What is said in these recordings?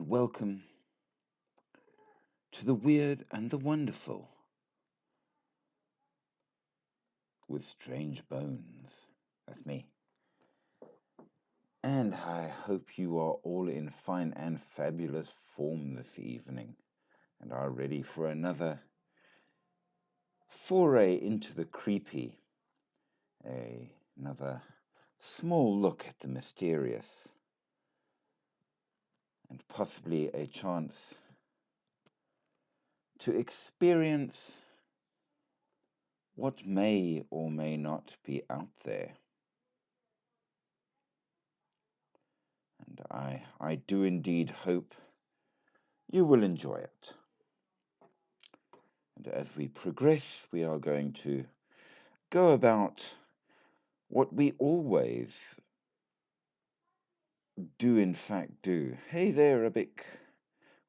welcome to the weird and the wonderful with Strange Bones. That's me. And I hope you are all in fine and fabulous form this evening and are ready for another foray into the creepy, another small look at the mysterious, and possibly a chance to experience what may or may not be out there. And I do indeed hope you will enjoy it. And as we progress, we are going to go about what we always do in fact do. Hey there, Abik.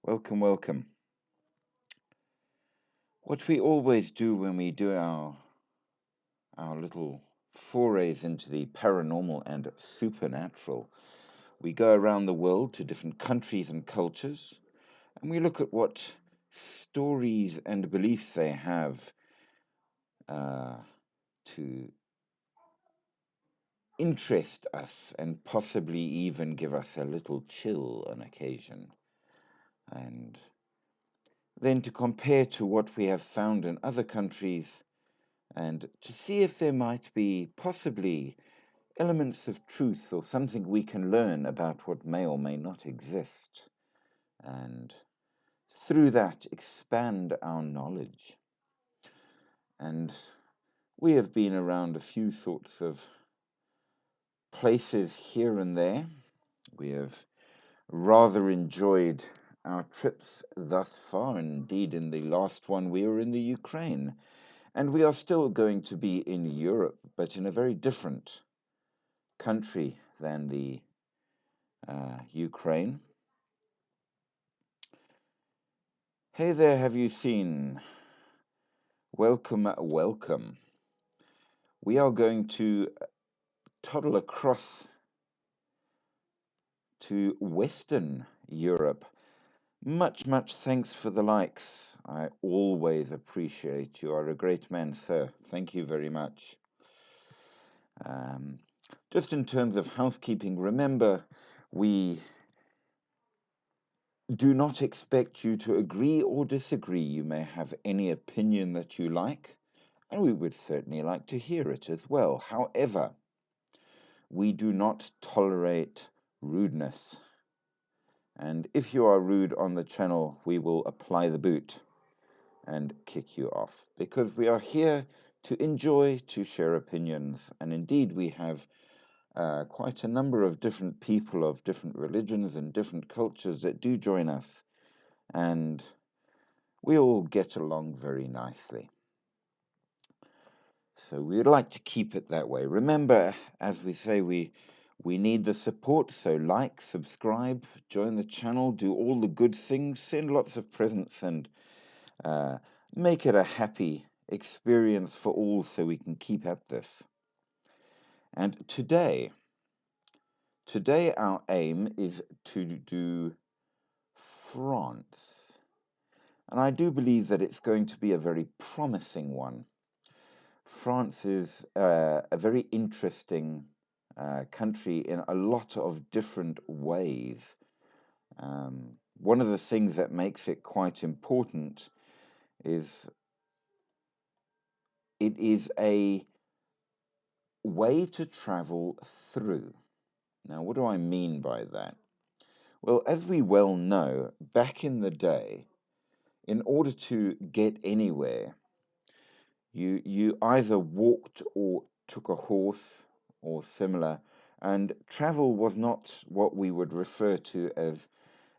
Welcome, welcome. What we always do when we do our little forays into the paranormal and supernatural, we go around the world to different countries and cultures, and we look at what stories and beliefs they have to interest us and possibly even give us a little chill on occasion. And then to compare to what we have found in other countries and to see if there might be possibly elements of truth or something we can learn about what may or may not exist. And through that, expand our knowledge. And we have been around a few sorts of places here and there. We have rather enjoyed our trips thus far. Indeed, in the last one, we were in the Ukraine. And we are still going to be in Europe, but in a very different country than the Ukraine. Hey there, have you seen? Welcome, welcome. We are going to toddle across to Western Europe. Much thanks for the likes. I always appreciate you. Are a great man, sir. Thank you very much. Just in terms of housekeeping, remember, we do not expect you to agree or disagree. You may have any opinion that you like, and we would certainly like to hear it as well. However, we do not tolerate rudeness. And if you are rude on the channel, we will apply the boot and kick you off, because we are here to enjoy, to share opinions. And indeed, we have quite a number of different people of different religions and different cultures that do join us. And we all get along very nicely. So we'd like to keep it that way. Remember, as we say, we need the support, so like, subscribe, join the channel, do all the good things, send lots of presents, and make it a happy experience for all so we can keep at this. And today our aim is to do France. And I do believe that it's going to be a very promising one. France is a very interesting country in a lot of different ways. One of the things that makes it quite important is it is a way to travel through. Now, what do I mean by that? Well, as we well know, back in the day, in order to get anywhere, you either walked or took a horse or similar, and travel was not what we would refer to as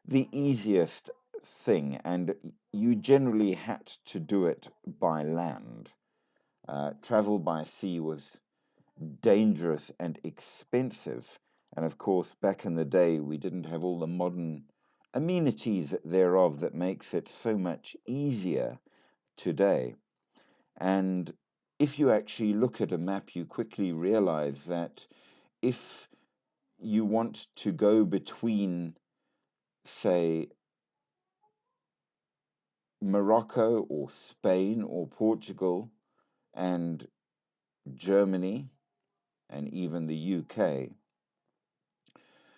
the easiest thing, and you generally had to do it by land. Travel by sea was dangerous and expensive, and of course, back in the day, we didn't have all the modern amenities thereof that makes it so much easier today. And if you actually look at a map, you quickly realize that if you want to go between say, Morocco or Spain or Portugal and Germany and even the UK,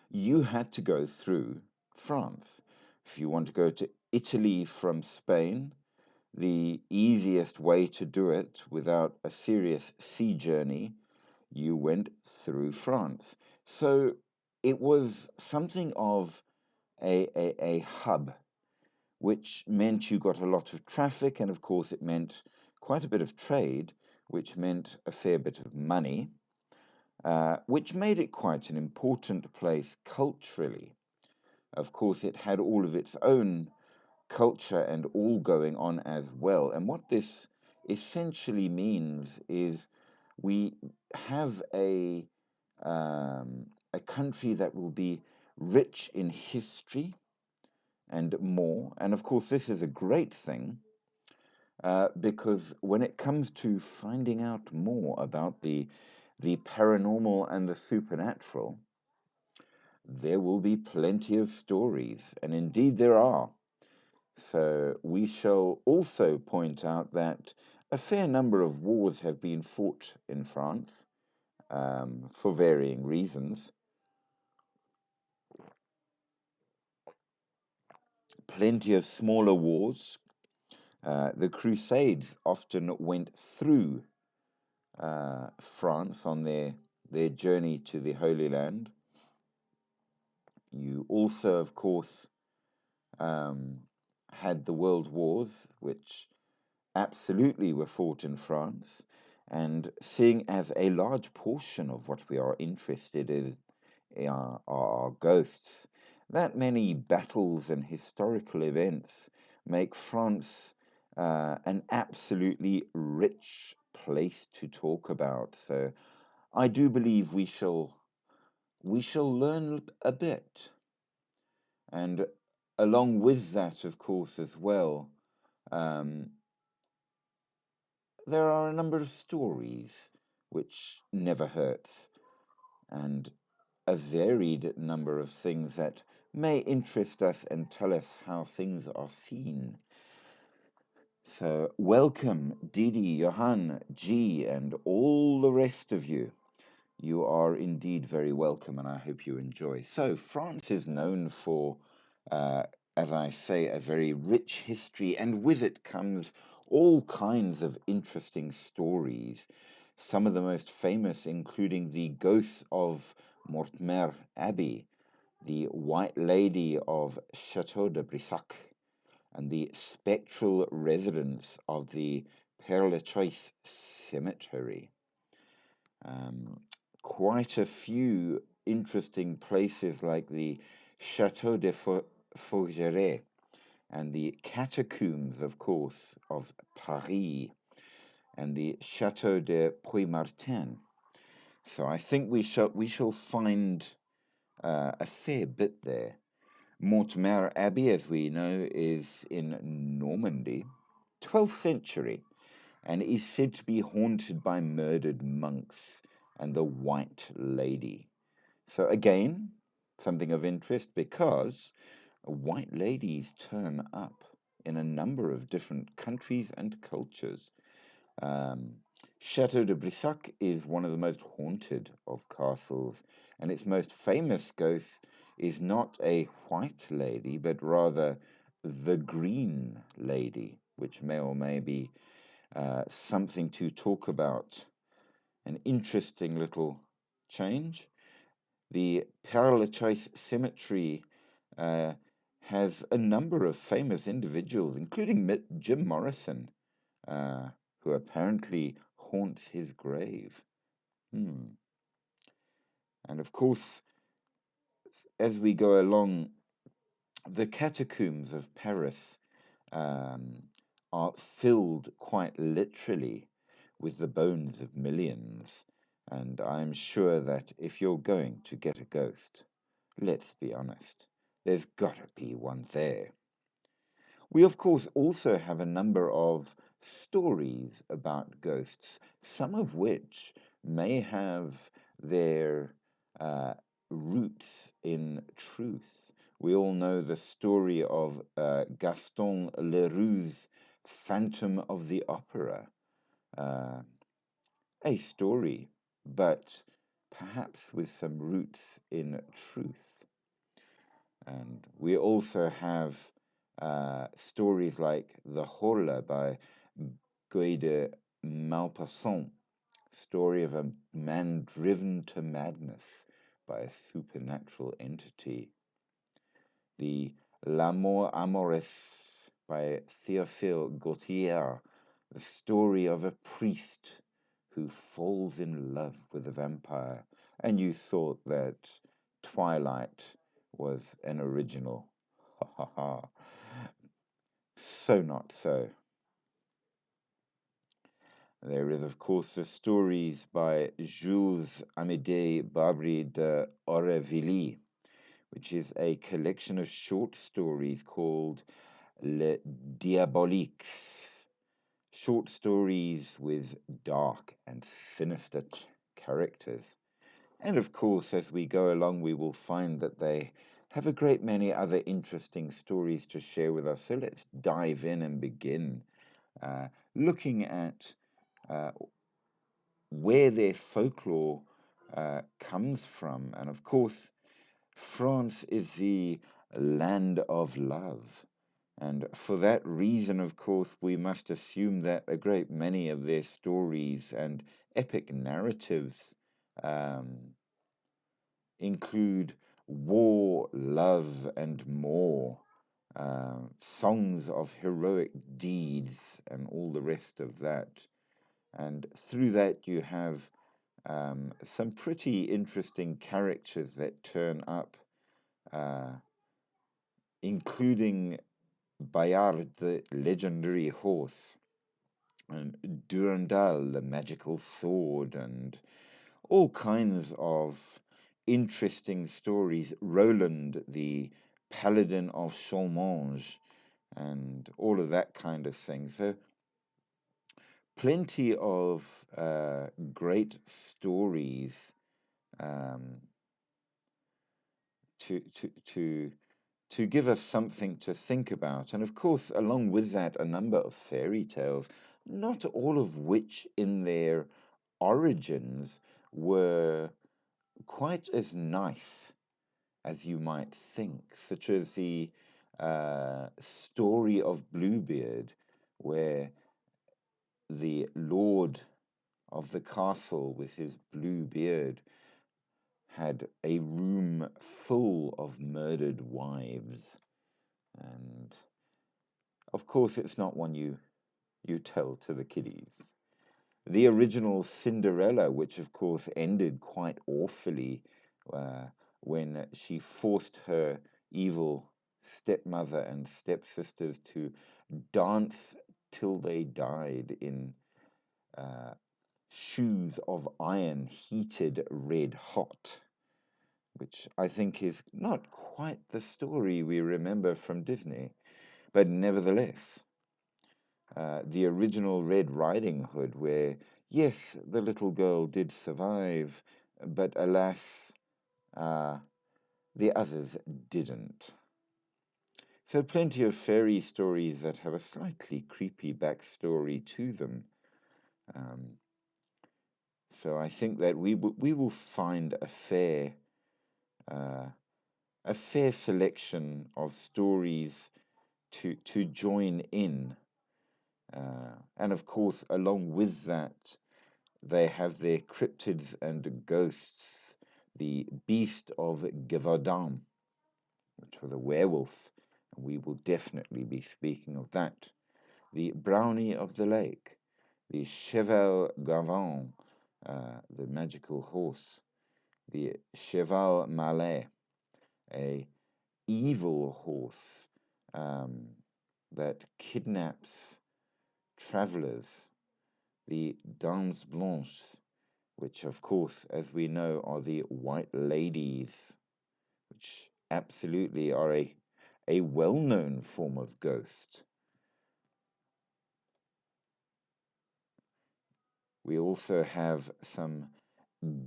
you had to go through France. If you want to go to Italy from Spain, the easiest way to do it without a serious sea journey, you went through France. So it was something of a hub, which meant you got a lot of traffic, and of course, it meant quite a bit of trade, which meant a fair bit of money, which made it quite an important place culturally. Of course, it had all of its own culture and all going on as well. And what this essentially means is we have a country that will be rich in history and more. And of course, this is a great thing because when it comes to finding out more about the paranormal and the supernatural, there will be plenty of stories, and indeed there are. So we shall also point out that a fair number of wars have been fought in France for varying reasons. Plenty of smaller wars. The Crusades often went through France on their journey to the Holy Land. You also, of course, had the World Wars, which absolutely were fought in France. And seeing as a large portion of what we are interested in are ghosts, that many battles and historical events make France an absolutely rich place to talk about. So I do believe we shall learn a bit. And along with that, of course, as well, um, there are a number of stories which never hurts, and a varied number of things that may interest us and tell us how things are seen. So, welcome, Didi, Johan, G, and all the rest of you. You are indeed very welcome, and I hope you enjoy. So, France is known for, uh, as I say, a very rich history, and with it comes all kinds of interesting stories. Some of the most famous, including the ghost of Mortemer Abbey, the White Lady of Chateau de Brissac, and the spectral residence of the Père Lachaise Cemetery. Um, Quite a few interesting places like the Chateau de Fougeray and the catacombs, of course, of Paris and the Chateau de Puy-Martin. So I think we shall find a fair bit there. Mortemer Abbey, as we know, is in Normandy, 12th century, and is said to be haunted by murdered monks and the White Lady. So again, something of interest because white ladies turn up in a number of different countries and cultures. Um, Chateau de Brissac is one of the most haunted of castles, and its most famous ghost is not a white lady, but rather the Green Lady, which may or may be something to talk about. An interesting little change. The Père Lachaise Cemetery uh, has a number of famous individuals, including Jim Morrison, uh, who apparently haunts his grave. Hmm. And of course, as we go along, the catacombs of Paris um, are filled quite literally with the bones of millions. And I'm sure that if you're going to get a ghost, let's be honest, there's gotta be one there. We, of course, also have a number of stories about ghosts, some of which may have their uh, roots in truth. We all know the story of Gaston Leroux's Phantom of the Opera. Uh, a story, but perhaps with some roots in truth. And we also have stories like The Horla by Guy de Maupassant, story of a man driven to madness by a supernatural entity. The L'amour amoureux by Théophile Gautier, the story of a priest who falls in love with a vampire. And you thought that Twilight was an original. Ha ha ha. So not so. There is, of course, the stories by Jules Amédée Barbry de Aurevilly, which is a collection of short stories called Les Diaboliques. Short stories with dark and sinister characters. And of course, as we go along, we will find that they have a great many other interesting stories to share with us. So let's dive in and begin looking at where their folklore comes from. And of course, France is the land of love. And for that reason, of course, we must assume that a great many of their stories and epic narratives include war, love, and more, songs of heroic deeds, and all the rest of that. And through that, you have some pretty interesting characters that turn up, including Bayard, the legendary horse, and Durandal, the magical sword, and all kinds of interesting stories. Roland, the paladin of Chaumont, and all of that kind of thing. So, plenty of great stories um, to to to to give us something to think about. And of course, along with that, a number of fairy tales, not all of which in their origins were quite as nice as you might think, such as the story of Bluebeard, where the lord of the castle with his blue beard had a room full of murdered wives. And of course, it's not one you tell to the kiddies. The original Cinderella, which of course ended quite awfully when she forced her evil stepmother and stepsisters to dance till they died in shoes of iron heated red hot, which I think is not quite the story we remember from Disney, but nevertheless, the original Red Riding Hood, where, yes, the little girl did survive, but alas, the others didn't. So, plenty of fairy stories that have a slightly creepy backstory to them. So, I think that we will find uh, a fair selection of stories to join in. And of course, along with that, they have their cryptids and ghosts. The Beast of Gévaudan, which was a werewolf, and we will definitely be speaking of that. The Brownie of the Lake, the Cheval Gavant, the magical horse, the Cheval Malais, a evil horse that kidnaps travelers, the Dames Blanches, which, of course, as we know, are the white ladies, which absolutely are a well known form of ghost. We also have some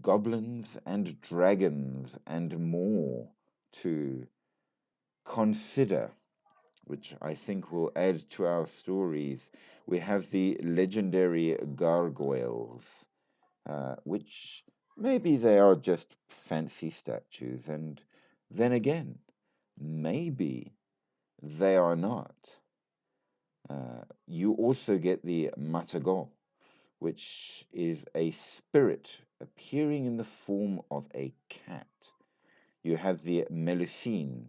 goblins and dragons and more to consider, which I think will add to our stories, we have the legendary gargoyles, which maybe they are just fancy statues, and then again, maybe they are not. You also get the Matagon, which is a spirit appearing in the form of a cat. You have the Melusine,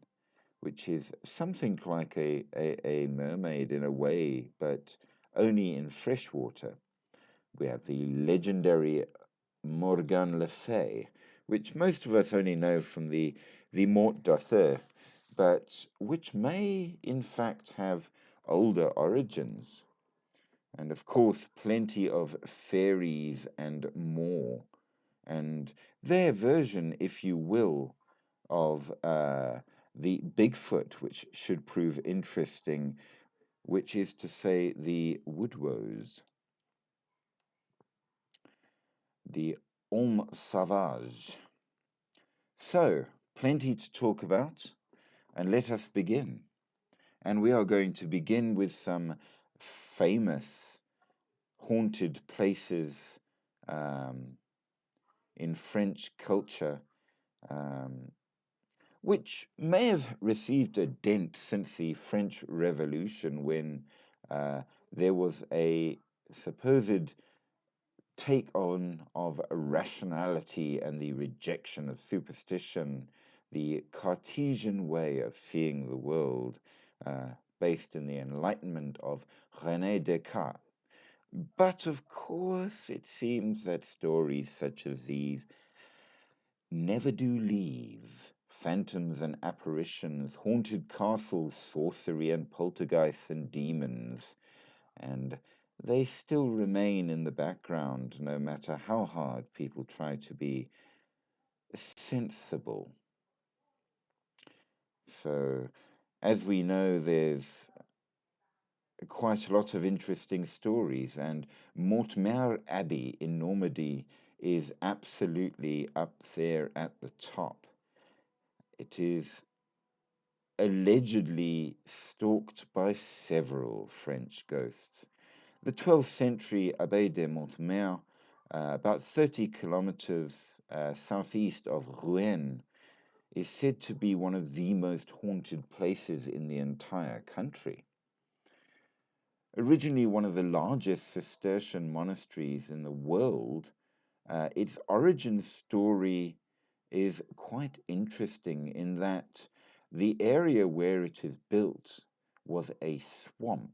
which is something like a mermaid in a way, but only in fresh water. We have the legendary Morgan Le Fay, which most of us only know from the Morte d'Arthur, but which may in fact have older origins. And of course, plenty of fairies and more, and their version, if you will, of the Bigfoot, which should prove interesting, which is to say the Woodwoes, the Homme Sauvage. So, plenty to talk about, and let us begin. And we are going to begin with some famous haunted places in French culture, which may have received a dent since the French Revolution, when there was a supposed take on of rationality and the rejection of superstition, the Cartesian way of seeing the world, based in the Enlightenment of René Descartes. But of course, it seems that stories such as these never do leave. Phantoms and apparitions, haunted castles, sorcery and poltergeists and demons, and they still remain in the background no matter how hard people try to be sensible. So, as we know, there's quite a lot of interesting stories, and Mortemer Abbey in Normandy is absolutely up there at the top. It is allegedly stalked by several French ghosts. The 12th century Abbaye de Mortemer, about 30 kilometers southeast of Rouen, is said to be one of the most haunted places in the entire country. Originally one of the largest Cistercian monasteries in the world, its origin story is quite interesting in that the area where it is built was a swamp,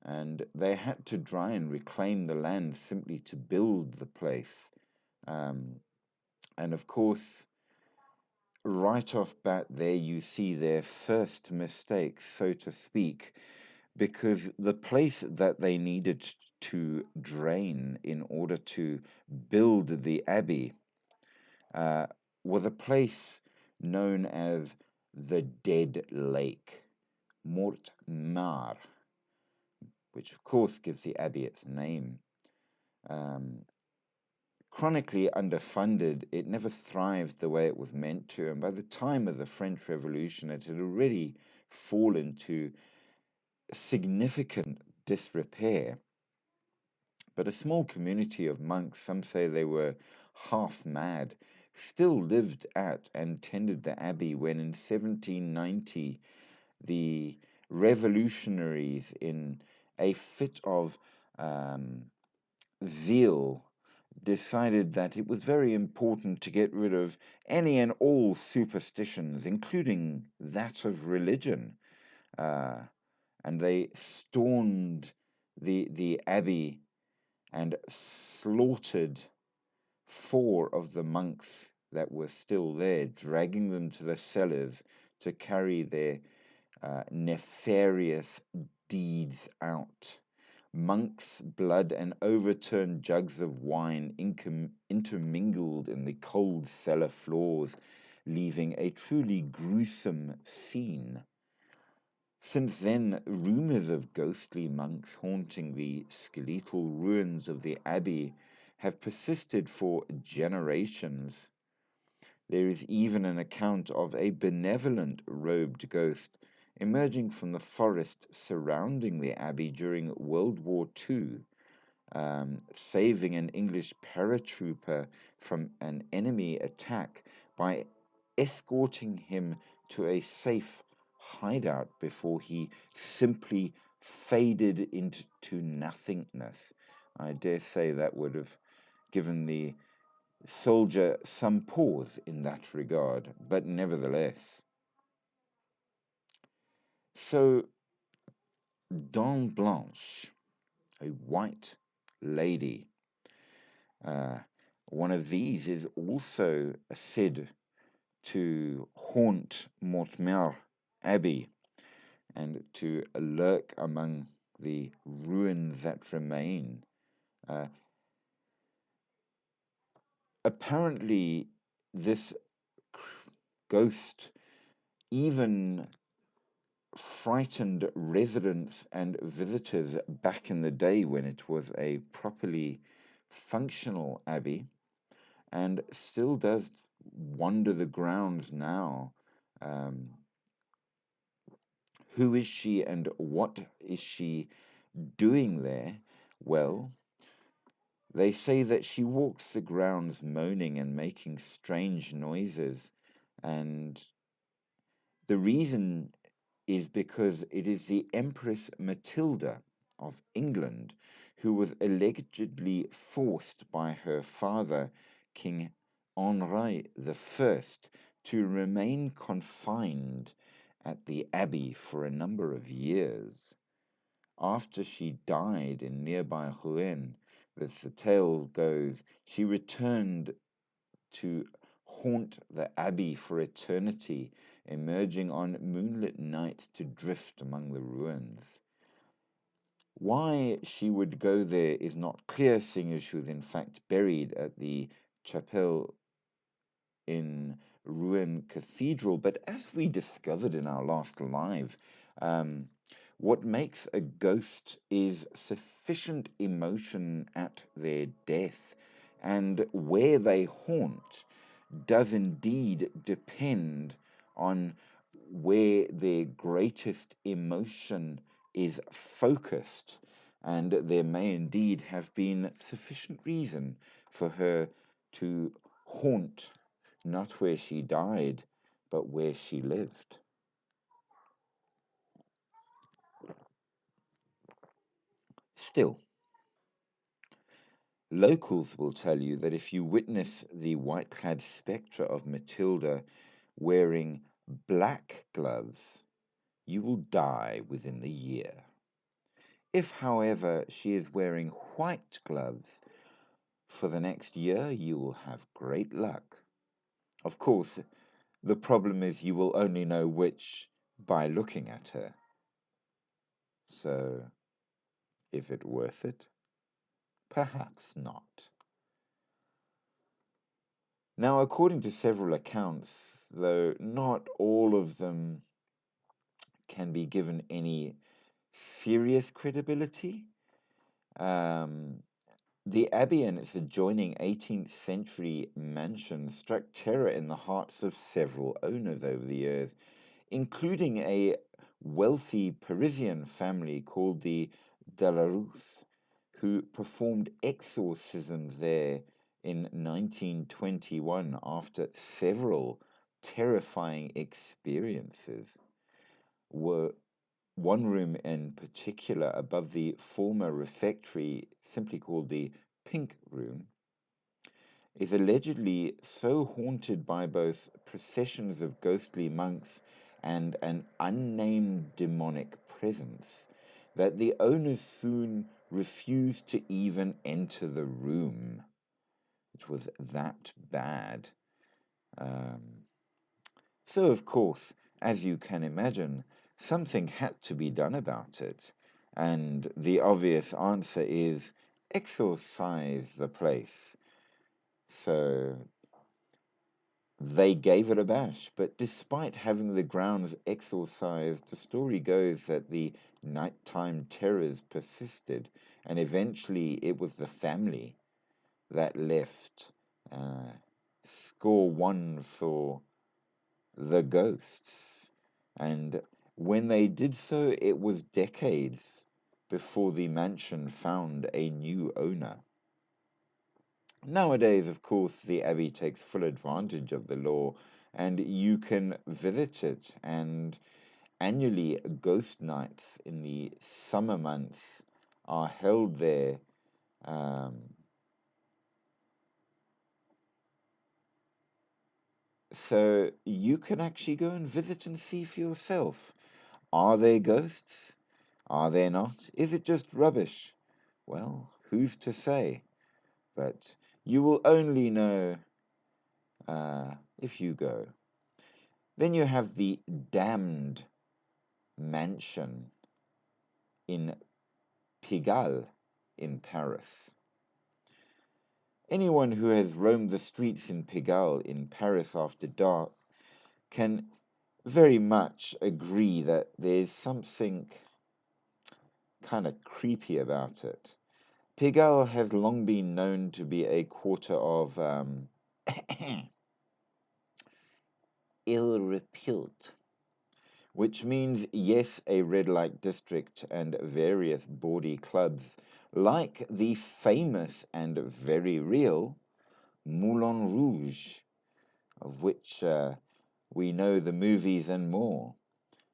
and they had to try and reclaim the land simply to build the place. And of course, right off bat there you see their first mistake, so to speak, because the place that they needed to drain in order to build the abbey was a place known as the Dead Lake, Mort Mar, which of course gives the abbey its name. Chronically underfunded, it never thrived the way it was meant to, and by the time of the French Revolution, it had already fallen to significant disrepair. But a small community of monks, some say they were half mad, still lived at and tended the abbey when in 1790 the revolutionaries, in a fit of zeal, decided that it was very important to get rid of any and all superstitions, including that of religion. And they stormed the abbey and slaughtered 4 of the monks that were still there, dragging them to the cellars to carry their nefarious deeds out. Monks' blood and overturned jugs of wine intermingled in the cold cellar floors, leaving a truly gruesome scene. Since then, rumors of ghostly monks haunting the skeletal ruins of the abbey have persisted for generations. There is even an account of a benevolent robed ghost emerging from the forest surrounding the abbey during World War II, saving an English paratrooper from an enemy attack by escorting him to a safe hideout before he simply faded into nothingness. I dare say that would have given the soldier some pause in that regard, but nevertheless. So, Dame Blanche, a white lady, one of these is also said to haunt Mortemer Abbey and to lurk among the ruins that remain. Uh, Apparently, this ghost even frightened residents and visitors back in the day when it was a properly functional abbey, and still does wander the grounds now. Um, who is she and what is she doing there? Well, they say that she walks the grounds moaning and making strange noises, and the reason is because it is the Empress Matilda of England who was allegedly forced by her father, King Henri I, to remain confined at the abbey for a number of years. After she died in nearby Rouen, as the tale goes, she returned to haunt the abbey for eternity, emerging on moonlit nights to drift among the ruins. Why she would go there is not clear, seeing as she was in fact buried at the chapel in Rouen Cathedral. But as we discovered in our last live, um, what makes a ghost is sufficient emotion at their death, and where they haunt does indeed depend on where their greatest emotion is focused, and there may indeed have been sufficient reason for her to haunt not where she died, but where she lived. Still, locals will tell you that if you witness the white-clad spectre of Matilda wearing black gloves, you will die within the year. If, however, she is wearing white gloves for the next year, you will have great luck. Of course, the problem is you will only know which by looking at her. So, is it worth it? Perhaps not. Now, according to several accounts, though not all of them can be given any serious credibility, the abbey and its adjoining 18th century mansion struck terror in the hearts of several owners over the years, including a wealthy Parisian family called the Delarousse, who performed exorcisms there in 1921 after several terrifying experiences. Were one room in particular above the former refectory, simply called the Pink Room, is allegedly so haunted by both processions of ghostly monks and an unnamed demonic presence that the owners soon refused to even enter the room. It was that bad. Um, so, of course, as you can imagine, something had to be done about it. And the obvious answer is exorcise the place. So they gave it a bash, but despite having the grounds exorcised, the story goes that the nighttime terrors persisted, and eventually it was the family that left. score one for the ghosts. And when they did so, it was decades before the mansion found a new owner. Nowadays, of course, the Abbey takes full advantage of the law, and you can visit it. And annually, ghost nights in the summer months are held there. So you can actually go and visit and see for yourself. Are there ghosts? Are there not? Is it just rubbish? Well, who's to say? But you will only know if you go. Then you have the Damned Mansion in Pigalle in Paris. Anyone who has roamed the streets in Pigalle in Paris after dark can very much agree that there's something kind of creepy about it. Pigalle has long been known to be a quarter of ill repute, which means, yes, a red light district and various bawdy clubs, like the famous and very real Moulin Rouge, of which we know the movies and more,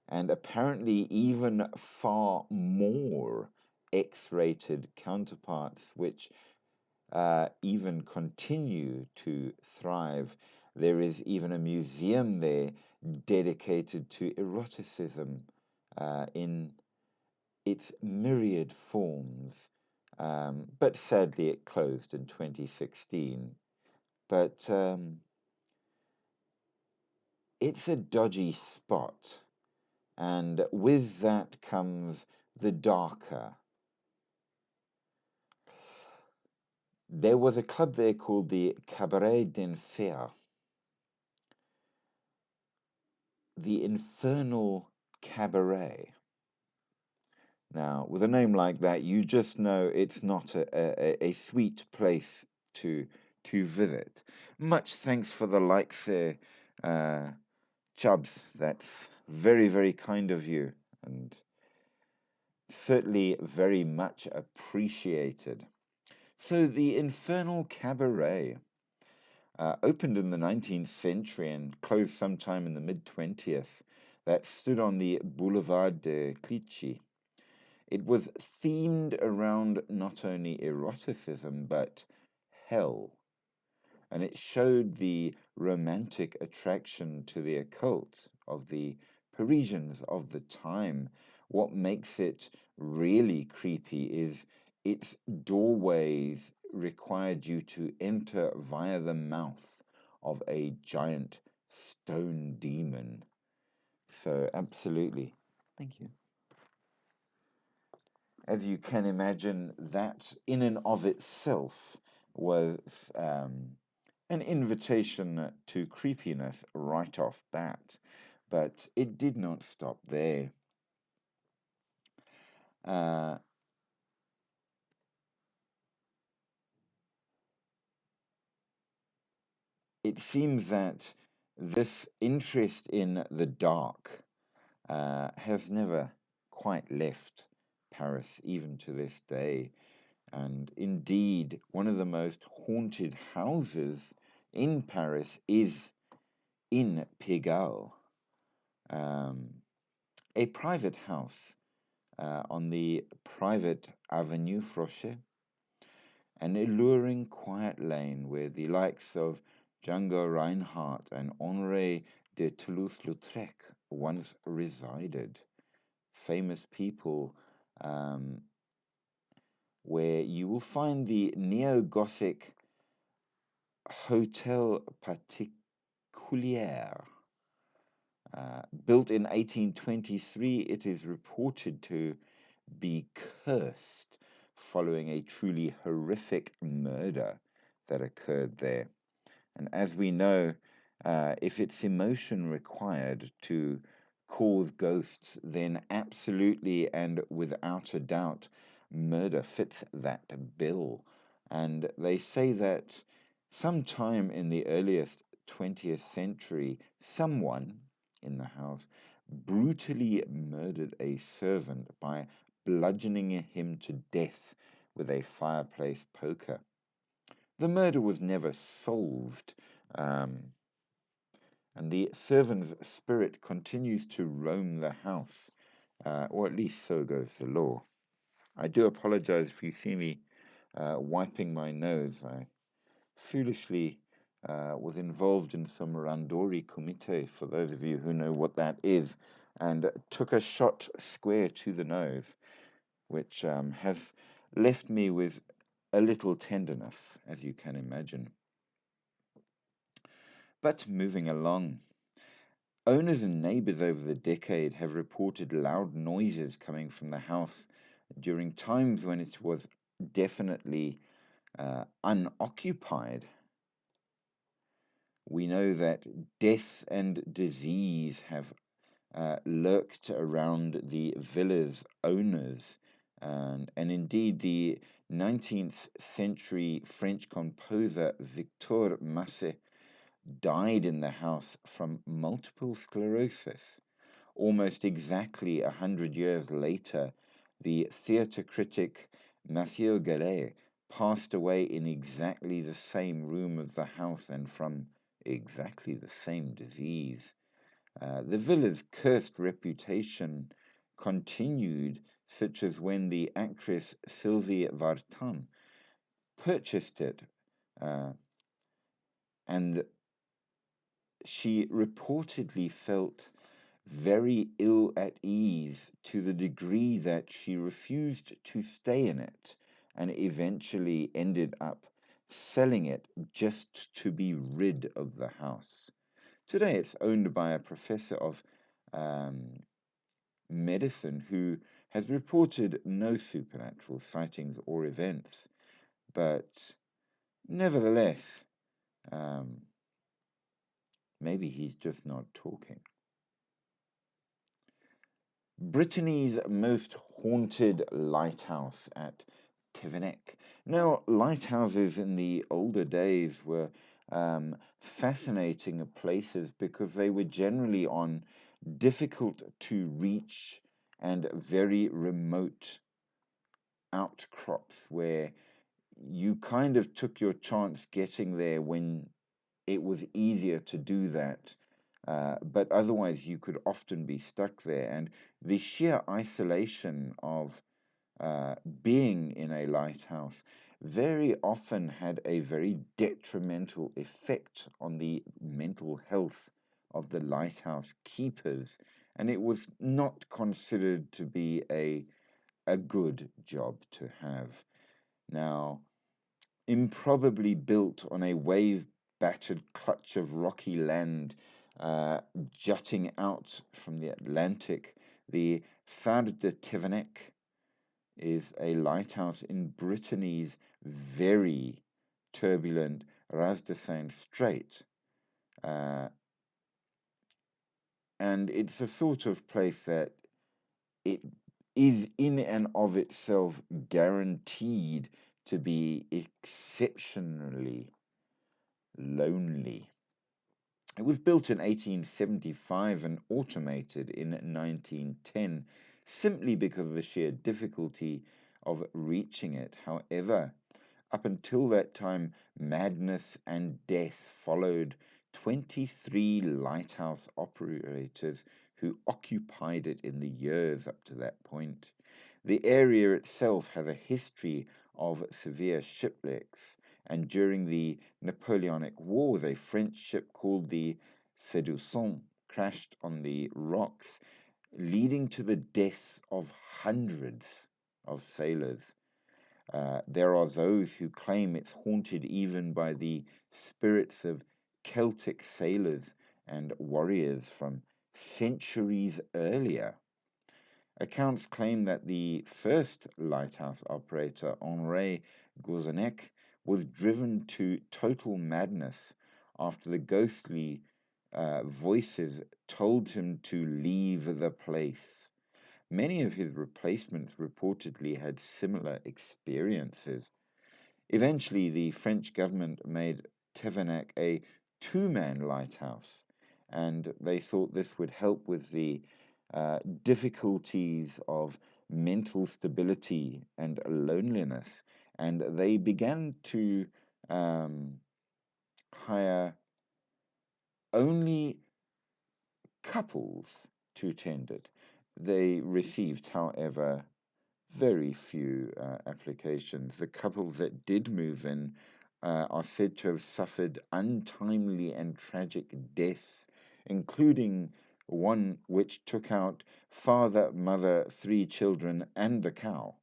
and apparently even far more X-rated counterparts, which even continue to thrive. There is even a museum there dedicated to eroticism in its myriad forms. But sadly, it closed in 2016. But it's a dodgy spot. And with that comes the darker. There was a club there called the Cabaret d'Enfer, the Infernal Cabaret. Now, with a name like that, you just know it's not a sweet place to visit. Much thanks for the likes there, Chubbs. That's very, very kind of you, and certainly very much appreciated. So, the Infernal Cabaret opened in the 19th century and closed sometime in the mid 20th. That stood on the Boulevard de Clichy. It was themed around not only eroticism but hell, and it showed the romantic attraction to the occult of the Parisians of the time. What makes it really creepy is its doorways required you to enter via the mouth of a giant stone demon. So, absolutely. Thank you. As you can imagine, that in and of itself was an invitation to creepiness right off bat. But it did not stop there. It seems that this interest in the dark has never quite left Paris, even to this day. And indeed, one of the most haunted houses in Paris is in Pigalle, a private house on the private Avenue Frochet, an alluring quiet lane where the likes of Django Reinhardt and Henri de Toulouse-Lautrec once resided. Famous people where you will find the neo-Gothic Hotel Particulier. Built in 1823, it is reported to be cursed following a truly horrific murder that occurred there. And as we know, if it's emotion required to cause ghosts, then absolutely and without a doubt, murder fits that bill. And they say that Sometime in the earliest 20th century, someone in the house brutally murdered a servant by bludgeoning him to death with a fireplace poker. The murder was never solved, and the servant's spirit continues to roam the house, or at least so goes the law. I do apologize if you see me wiping my nose. I foolishly was involved in some randori kumite, for those of you who know what that is, and took a shot square to the nose, which has left me with a little tenderness, as you can imagine. But moving along, owners and neighbors over the decade have reported loud noises coming from the house during times when it was definitely unoccupied. We know that death and disease have lurked around the villa's owners, and indeed the 19th century French composer Victor Massé died in the house from multiple sclerosis. Almost exactly 100 years later, the theatre critic Mathieu Gallet passed away in exactly the same room of the house and from exactly the same disease. The villa's cursed reputation continued, such as when the actress Sylvie Vartan purchased it, and she reportedly felt very ill at ease to the degree that she refused to stay in it and eventually ended up selling it just to be rid of the house. Today it's owned by a professor of medicine who has reported no supernatural sightings or events, but nevertheless, maybe he's just not talking. Brittany's most haunted lighthouse at Tivenek. Now, lighthouses in the older days were fascinating places because they were generally on difficult to reach and very remote outcrops where you kind of took your chance getting there when it was easier to do that. But otherwise, you could often be stuck there. And the sheer isolation of being in a lighthouse very often had a very detrimental effect on the mental health of the lighthouse keepers. And it was not considered to be a good job to have. Now, improbably built on a wave-battered clutch of rocky land jutting out from the Atlantic, the Phare de Tivenek is a lighthouse in Brittany's very turbulent Ras de Seine Strait. And it's a sort of place that it is in and of itself guaranteed to be exceptionally lonely. It was built in 1875 and automated in 1910 simply because of the sheer difficulty of reaching it. However, up until that time, madness and death followed 23 lighthouse operators who occupied it in the years up to that point. The area itself has a history of severe shipwrecks, and during the Napoleonic Wars, a French ship called the Séduction crashed on the rocks, leading to the deaths of hundreds of sailors. There are those who claim it's haunted even by the spirits of Celtic sailors and warriors from centuries earlier. Accounts claim that the first lighthouse operator, Henri Gouzenec, was driven to total madness after the ghostly voices told him to leave the place. Many of his replacements reportedly had similar experiences. Eventually, the French government made Tevenac a two-man lighthouse, and they thought this would help with the difficulties of mental stability and loneliness. And they began to hire only couples to attend it. They received, however, very few applications. The couples that did move in are said to have suffered untimely and tragic deaths, including one which took out father, mother, three children, and the cow.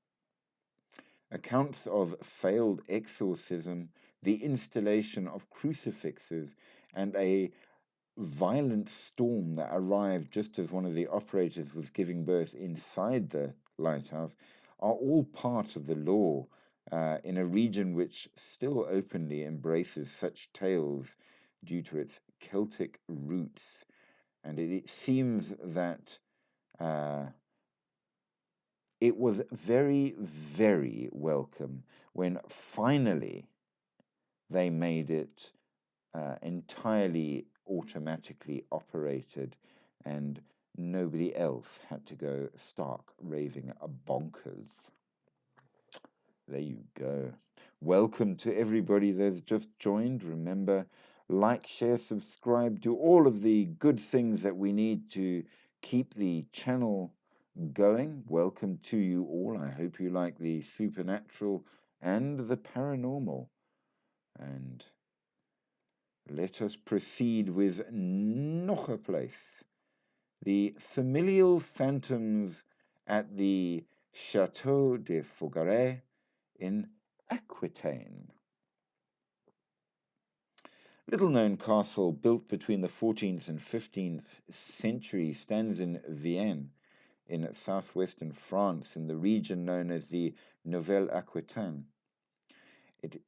Accounts of failed exorcism, the installation of crucifixes, and a violent storm that arrived just as one of the operators was giving birth inside the lighthouse are all part of the law in a region which still openly embraces such tales due to its Celtic roots. And it seems that it was very, very welcome when finally they made it entirely automatically operated, and nobody else had to go stark raving bonkers. There you go. Welcome to everybody that's just joined. Remember, like, share, subscribe, do all of the good things that we need to keep the channel going. Welcome to you all. I hope you like the supernatural and the paranormal. And let us proceed with nog 'n place. The familial phantoms at the Chateau de Fougaret in Aquitaine. Little known castle built between the 14th and 15th century stands in Vienne in southwestern France in the region known as the Nouvelle Aquitaine. It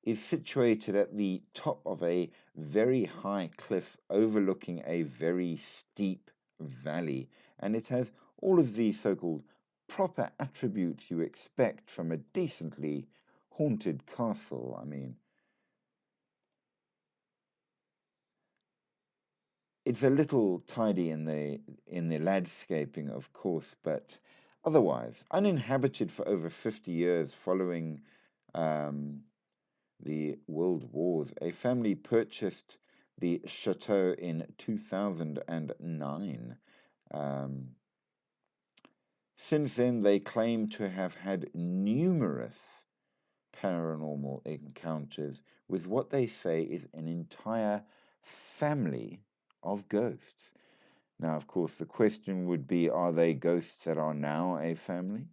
is situated at the top of a very high cliff overlooking a very steep valley, and it has all of the so-called proper attributes you expect from a decently haunted castle. I mean, it's a little tidy in the landscaping, of course, but otherwise uninhabited for over 50 years following the World Wars. A family purchased the chateau in 2009. Since then, they claim to have had numerous paranormal encounters with what they say is an entire family of ghosts. Now, of course, the question would be, are they ghosts that are now a family?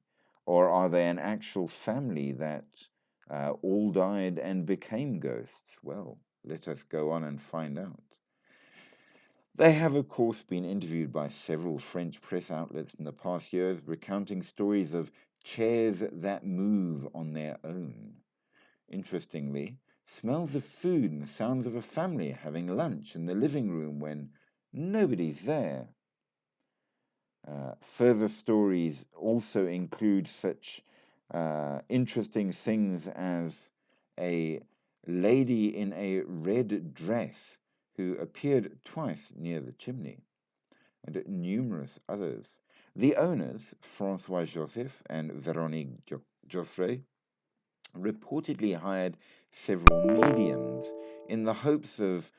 Or are they an actual family that all died and became ghosts? Well, let us go on and find out. They have, of course, been interviewed by several French press outlets in the past years, recounting stories of chairs that move on their own. Interestingly, smells of food and the sounds of a family having lunch in the living room when nobody's there. Further stories also include such interesting things as a lady in a red dress who appeared twice near the chimney, and numerous others. The owners, Francois Joseph and Veronique Joffre, reportedly hired several mediums in the hopes of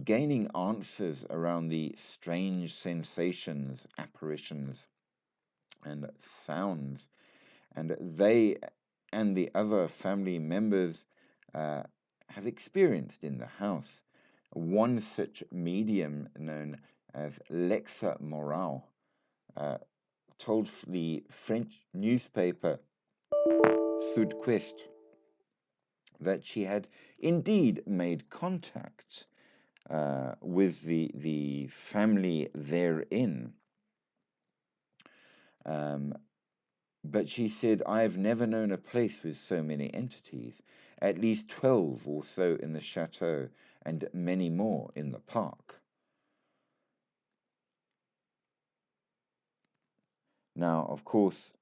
gaining answers around the strange sensations, apparitions, and sounds. And they and the other family members have experienced in the house. One such medium, known as Lexa Moral, told the French newspaper Sud Quest that she had indeed made contact with the family therein. But she said, I've never known a place with so many entities, at least 12 or so in the chateau, and many more in the park. Now, of course,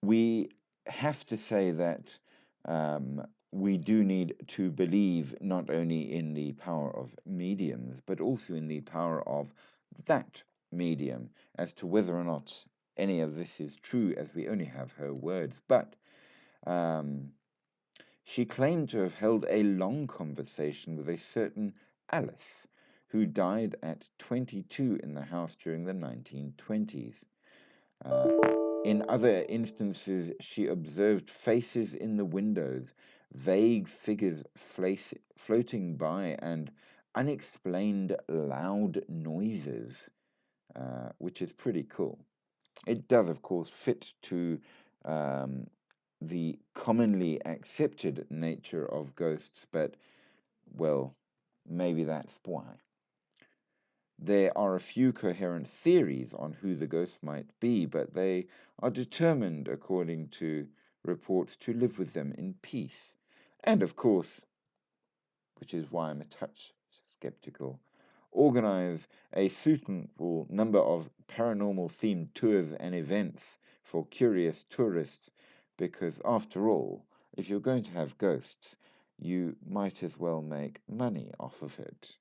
we have to say that we do need to believe not only in the power of mediums, but also in the power of that medium as to whether or not any of this is true, as we only have her words. But um, she claimed to have held a long conversation with a certain Alice, who died at 22 in the house during the 1920s. In other instances, she observed faces in the windows, vague figures floating by, and unexplained loud noises, which is pretty cool. It does, of course, fit to um, the commonly accepted nature of ghosts, but, well, maybe that's why. There are a few coherent theories on who the ghost might be, but they are determined, according to reports, to live with them in peace. And of course, which is why I'm a touch skeptical, organize a suitable number of paranormal themed tours and events for curious tourists, because after all, if you're going to have ghosts, you might as well make money off of it.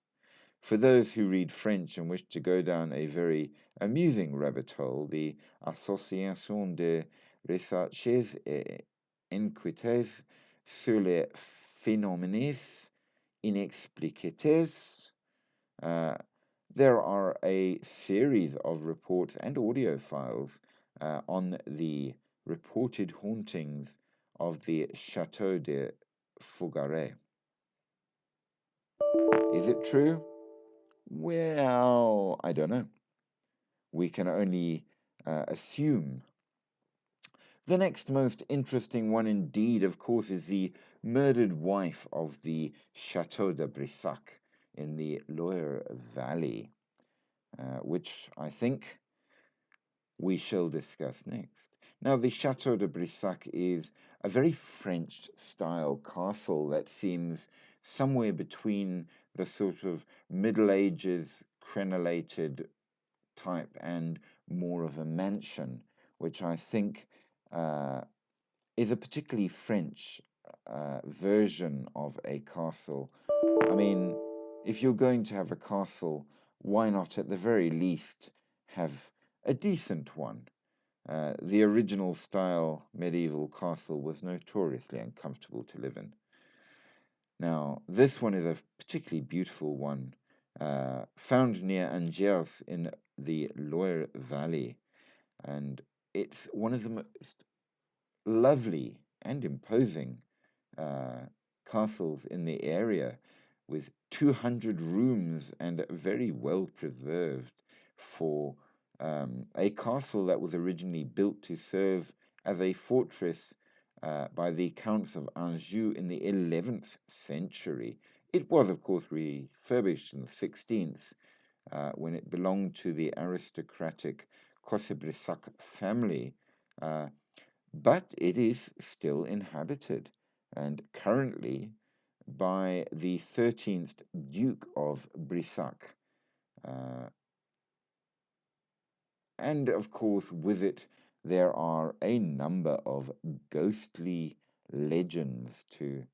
For those who read French and wish to go down a very amusing rabbit hole, the Association de Recherches et Enquêtes sur les Phénomènes Inexpliqués, there are a series of reports and audio files on the reported hauntings of the Chateau de Fougaret. Is it true? Well, I don't know. We can only assume. The next most interesting one indeed, of course, is the murdered wife of the Chateau de Brissac in the Loire Valley, which I think we shall discuss next. Now, the Chateau de Brissac is a very French style castle that seems somewhere between the sort of Middle Ages crenellated type and more of a mansion, which I think is a particularly French version of a castle. I mean, if you're going to have a castle, why not at the very least have a decent one? The original style medieval castle was notoriously uncomfortable to live in. Now, this one is a particularly beautiful one, found near Angers in the Loire Valley, and it's one of the most lovely and imposing castles in the area, with 200 rooms and very well preserved for a castle that was originally built to serve as a fortress by the Counts of Anjou in the 11th century. It was, of course, refurbished in the 16th when it belonged to the aristocratic Cosse-Brissac family, but it is still inhabited and currently by the 13th Duke of Brissac. And of course, with it, there are a number of ghostly legends to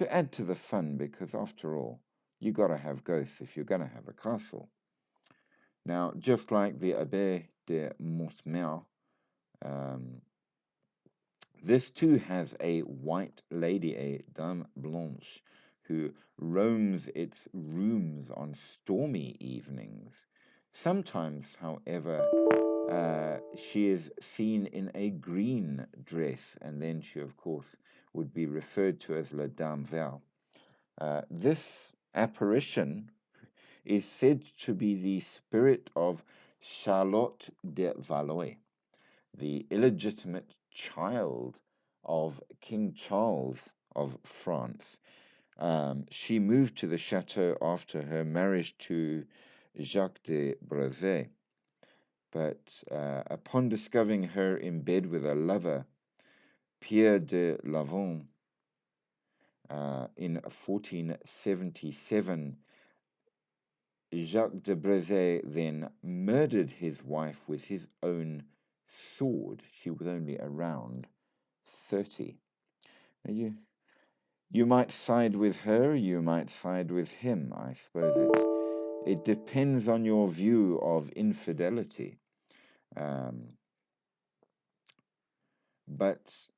add to the fun, because after all, you got to have ghosts if you're going to have a castle. Now, just like the Abbaye de Montmer, this too has a white lady, a Dame Blanche, who roams its rooms on stormy evenings. Sometimes, however, she is seen in a green dress, and then she, of course, would be referred to as La Dame Verte. This apparition is said to be the spirit of Charlotte de Valois, the illegitimate child of King Charles of France. She moved to the chateau after her marriage to Jacques de Brezé, but upon discovering her in bed with a lover, Pierre de Lavant, in 1477, Jacques de Brezé then murdered his wife with his own sword. She was only around 30. You might side with her, you might side with him. I suppose it depends on your view of infidelity. But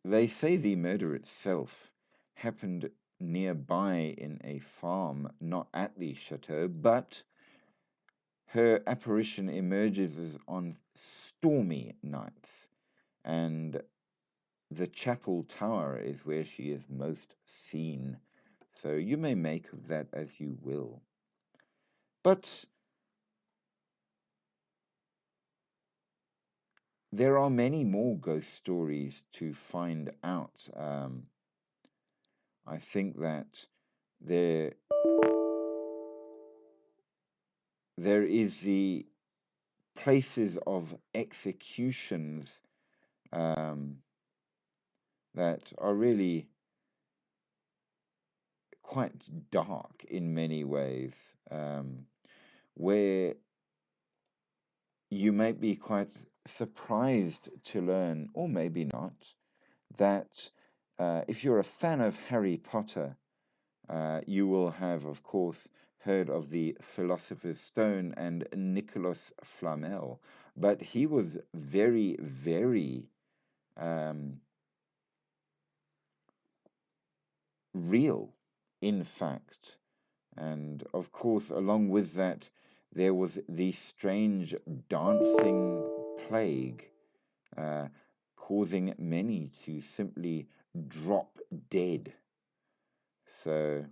they say the murder itself happened nearby in a farm, not at the chateau, but her apparition emerges on stormy nights, and the chapel tower is where she is most seen. So you may make of that as you will. But there are many more ghost stories to find out. I think that there is the places of executions that are really quite dark in many ways, where you might be quite surprised to learn, or maybe not, that if you're a fan of Harry Potter, you will have, of course, heard of the Philosopher's Stone and Nicholas Flamel, but he was very, very real, in fact. And of course, along with that, there was the strange dancing plague, causing many to simply drop dead. So,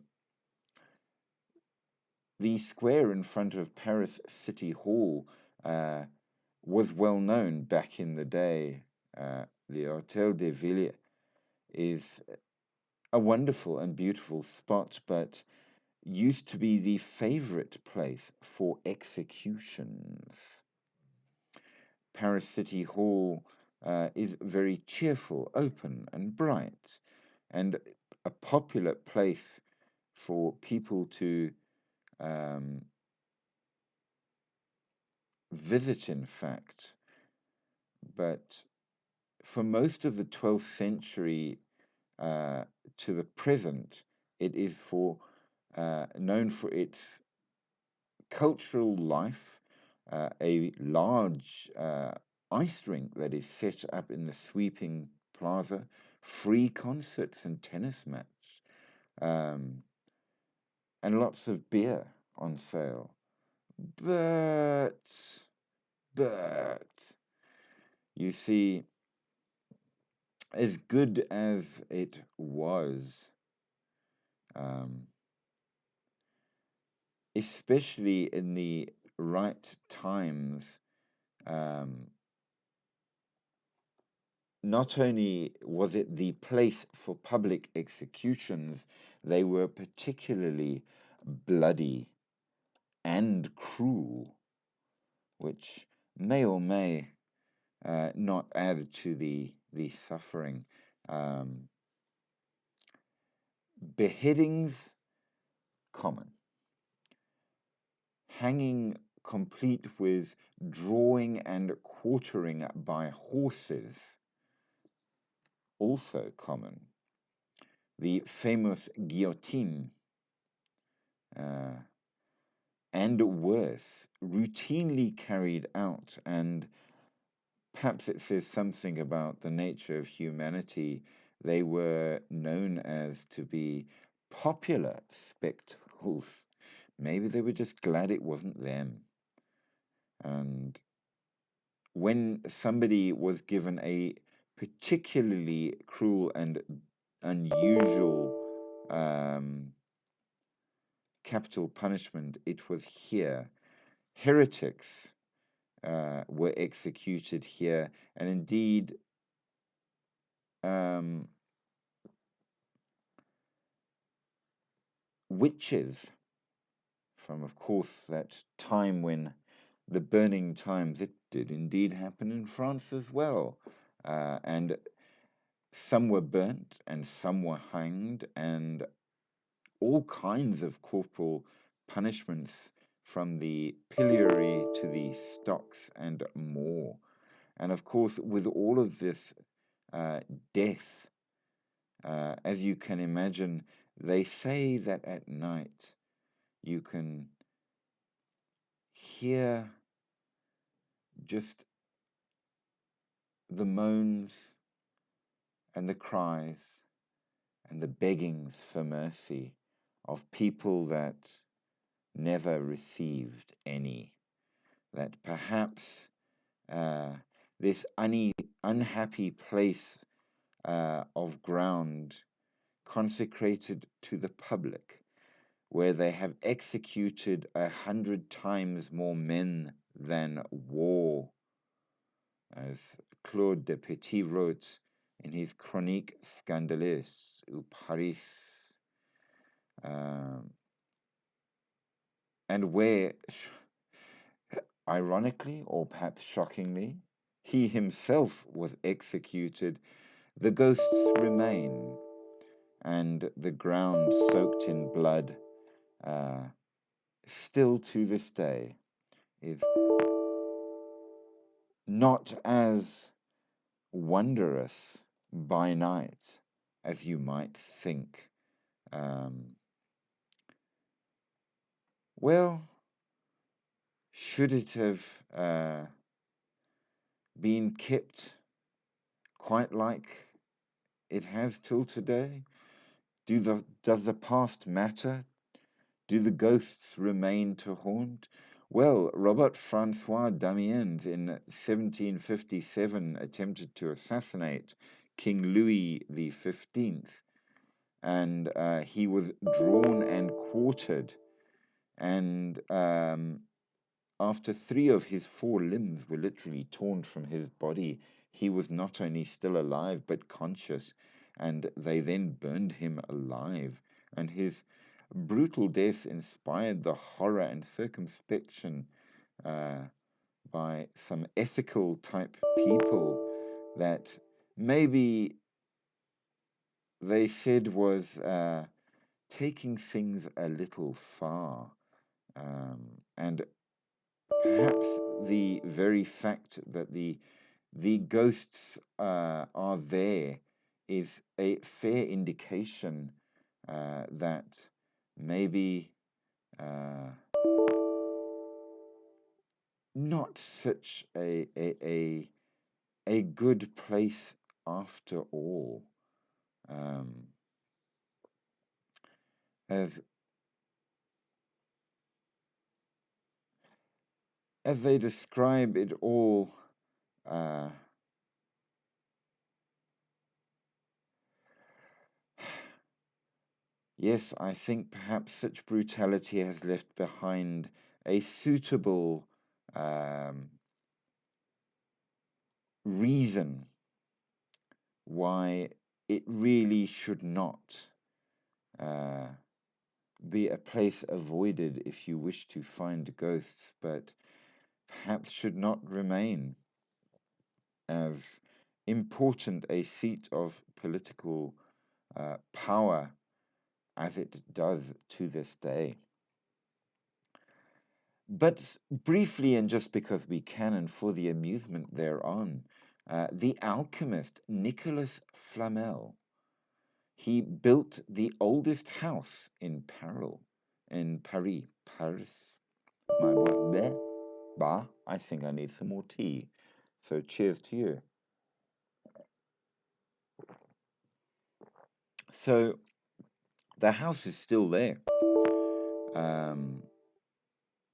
the square in front of Paris City Hall was well known back in the day. The Hôtel de Ville is a wonderful and beautiful spot, but used to be the favorite place for executions. Paris City Hall is very cheerful, open, and bright, and a popular place for people to visit, in fact. But for most of the 12th century to the present, it is known for its cultural life, a large ice rink that is set up in the sweeping plaza, free concerts and tennis match, and lots of beer on sale. But, you see, as good as it was, especially in the right times, not only was it the place for public executions, they were particularly bloody and cruel, which may or may not add to the suffering. Beheadings, common. Hanging complete with drawing and quartering by horses, also common. The famous guillotine, and worse, routinely carried out, and perhaps it says something about the nature of humanity. They were known as to be popular spectacles. Maybe they were just glad it wasn't them. And when somebody was given a particularly cruel and unusual capital punishment, it was here. Heretics were executed here, and indeed, witches from, of course, that time when the burning times, it did indeed happen in France as well. And some were burnt and some were hanged, and all kinds of corporal punishments from the pillory to the stocks and more. And of course, with all of this death, as you can imagine, they say that at night you can hear just the moans and the cries and the beggings for mercy of people that never received any, that perhaps this unhappy place of ground consecrated to the public, where they have executed 100 times more men than war, as Claude de Petit wrote in his Chronique Scandaleuse ou Paris, and where, ironically or perhaps shockingly, he himself was executed, the ghosts remain, and the ground soaked in blood, still to this day, is not as wondrous by night as you might think. Well, should it have been kept quite like it has till today? Does the past matter? Do the ghosts remain to haunt? Well, Robert Francois Damiens in 1757 attempted to assassinate King Louis XV, and he was drawn and quartered, and after 3 of his 4 limbs were literally torn from his body, he was not only still alive but conscious, and they then burned him alive. And his brutal death inspired the horror and circumspection by some ethical type people that maybe they said was taking things a little far. And perhaps the very fact that the ghosts are there is a fair indication that maybe not such a good place after all. As they describe it all, yes, I think perhaps such brutality has left behind a suitable reason why it really should not be a place avoided if you wish to find ghosts, but perhaps should not remain as important a seat of political power as it does to this day. But briefly, and just because we can, and for the amusement thereon, the alchemist Nicolas Flamel, he built the oldest house in Paris. Paris. My word there. Bah, I think I need some more tea. So cheers to you. So the house is still there.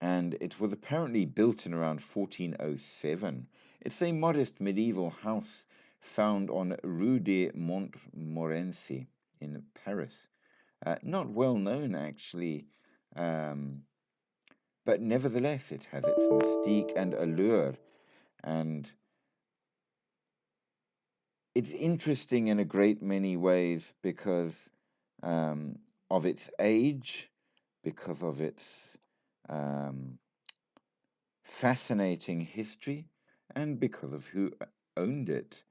And it was apparently built in around 1407. It's a modest medieval house found on Rue de Montmorency in Paris. Not well known, actually, but nevertheless, it has its mystique and allure. And it's interesting in a great many ways because of its age, because of its fascinating history, and because of who owned it.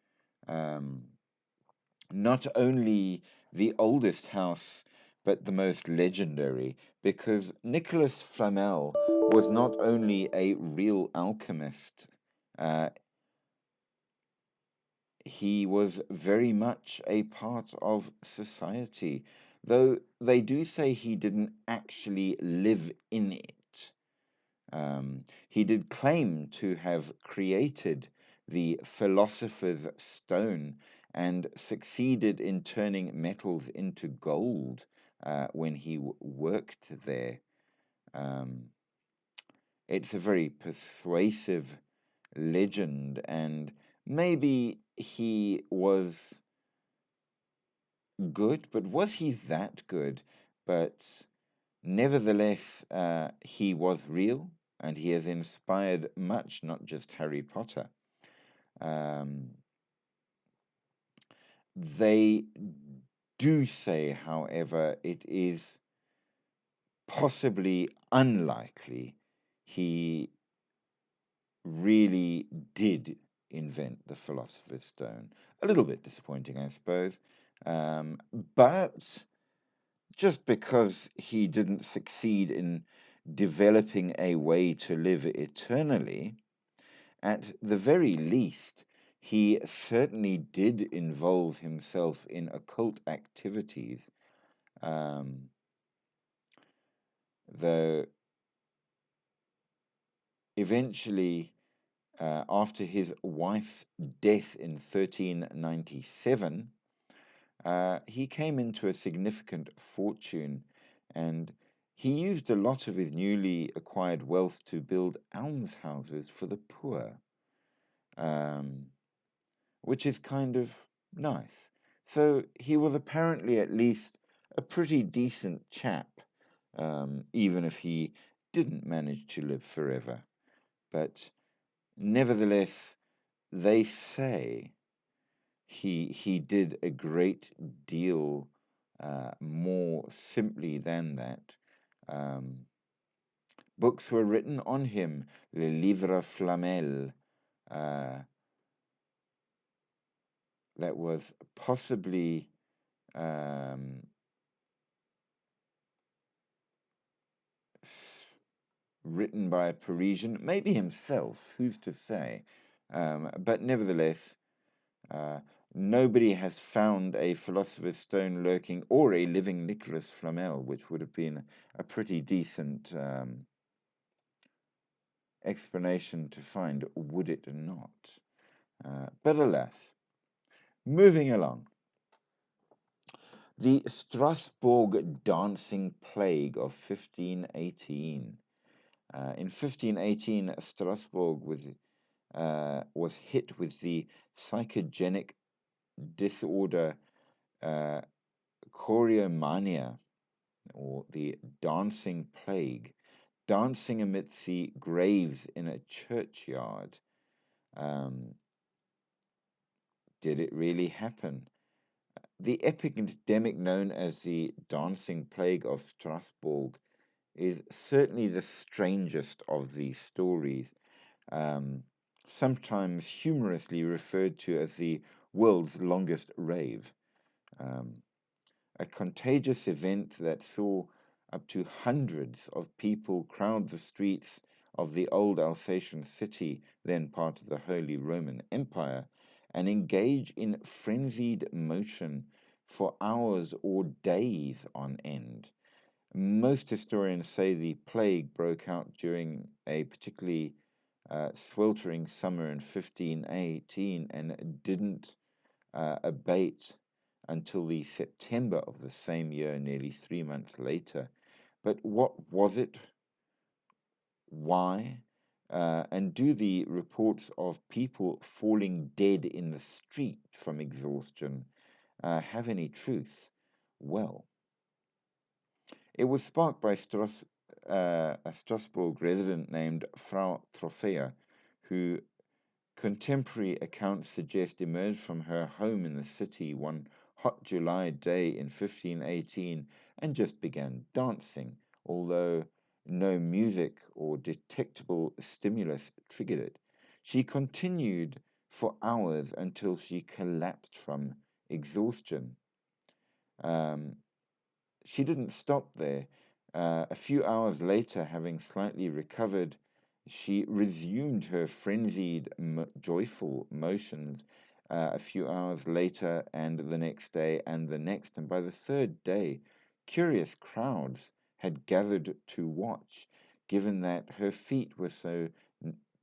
Not only the oldest house, but the most legendary, because Nicolas Flamel was not only a real alchemist, he was very much a part of society, though they do say he didn't actually live in it. He did claim to have created the philosopher's stone and succeeded in turning metals into gold when he worked there. Um, it's a very persuasive legend, and maybe he was good, but was he that good? But nevertheless, he was real, and he has inspired much, not just Harry Potter. Um, they do say, however, it is possibly unlikely he really did invent the Philosopher's Stone. A little bit disappointing, I suppose. But just because he didn't succeed in developing a way to live eternally, at the very least, he certainly did involve himself in occult activities, um, though eventually, after his wife's death in 1397, he came into a significant fortune, and he used a lot of his newly acquired wealth to build almshouses for the poor, um, which is kind of nice. So he was apparently at least a pretty decent chap, even if he didn't manage to live forever. But nevertheless, they say he did a great deal more simply than that. Um, books were written on him, Le Livre Flamel, uh, that was possibly um, written by a Parisian, maybe himself, who's to say? But nevertheless, Uh, nobody has found a philosopher's stone lurking or a living Nicholas Flamel, which would have been a pretty decent explanation to find, would it not? But alas, moving along. The Strasbourg dancing plague of 1518. In 1518, Strasbourg was hit with the psychogenic disorder choriomania, or the dancing plague, dancing amidst the graves in a churchyard. Um, did it really happen? The epidemic known as the Dancing Plague of Strasbourg is certainly the strangest of these stories, um, sometimes humorously referred to as the world's longest rave. Um, a contagious event that saw up to hundreds of people crowd the streets of the old Alsatian city, then part of the Holy Roman Empire, and engage in frenzied motion for hours or days on end. Most historians say the plague broke out during a particularly sweltering summer in 1518 and didn't abate until the September of the same year, nearly 3 months later. But what was it? Why? And do the reports of people falling dead in the street from exhaustion have any truth? Well, it was sparked by a Strasbourg resident named Frau Trophea, who contemporary accounts suggest emerged from her home in the city one hot July day in 1518 and just began dancing, although no music or detectable stimulus triggered it. She continued for hours until she collapsed from exhaustion. Um, she didn't stop there. A few hours later, having slightly recovered, she resumed her frenzied, joyful motions, a few hours later, and the next day, and the next. And by the third day, curious crowds had gathered to watch, given that her feet were so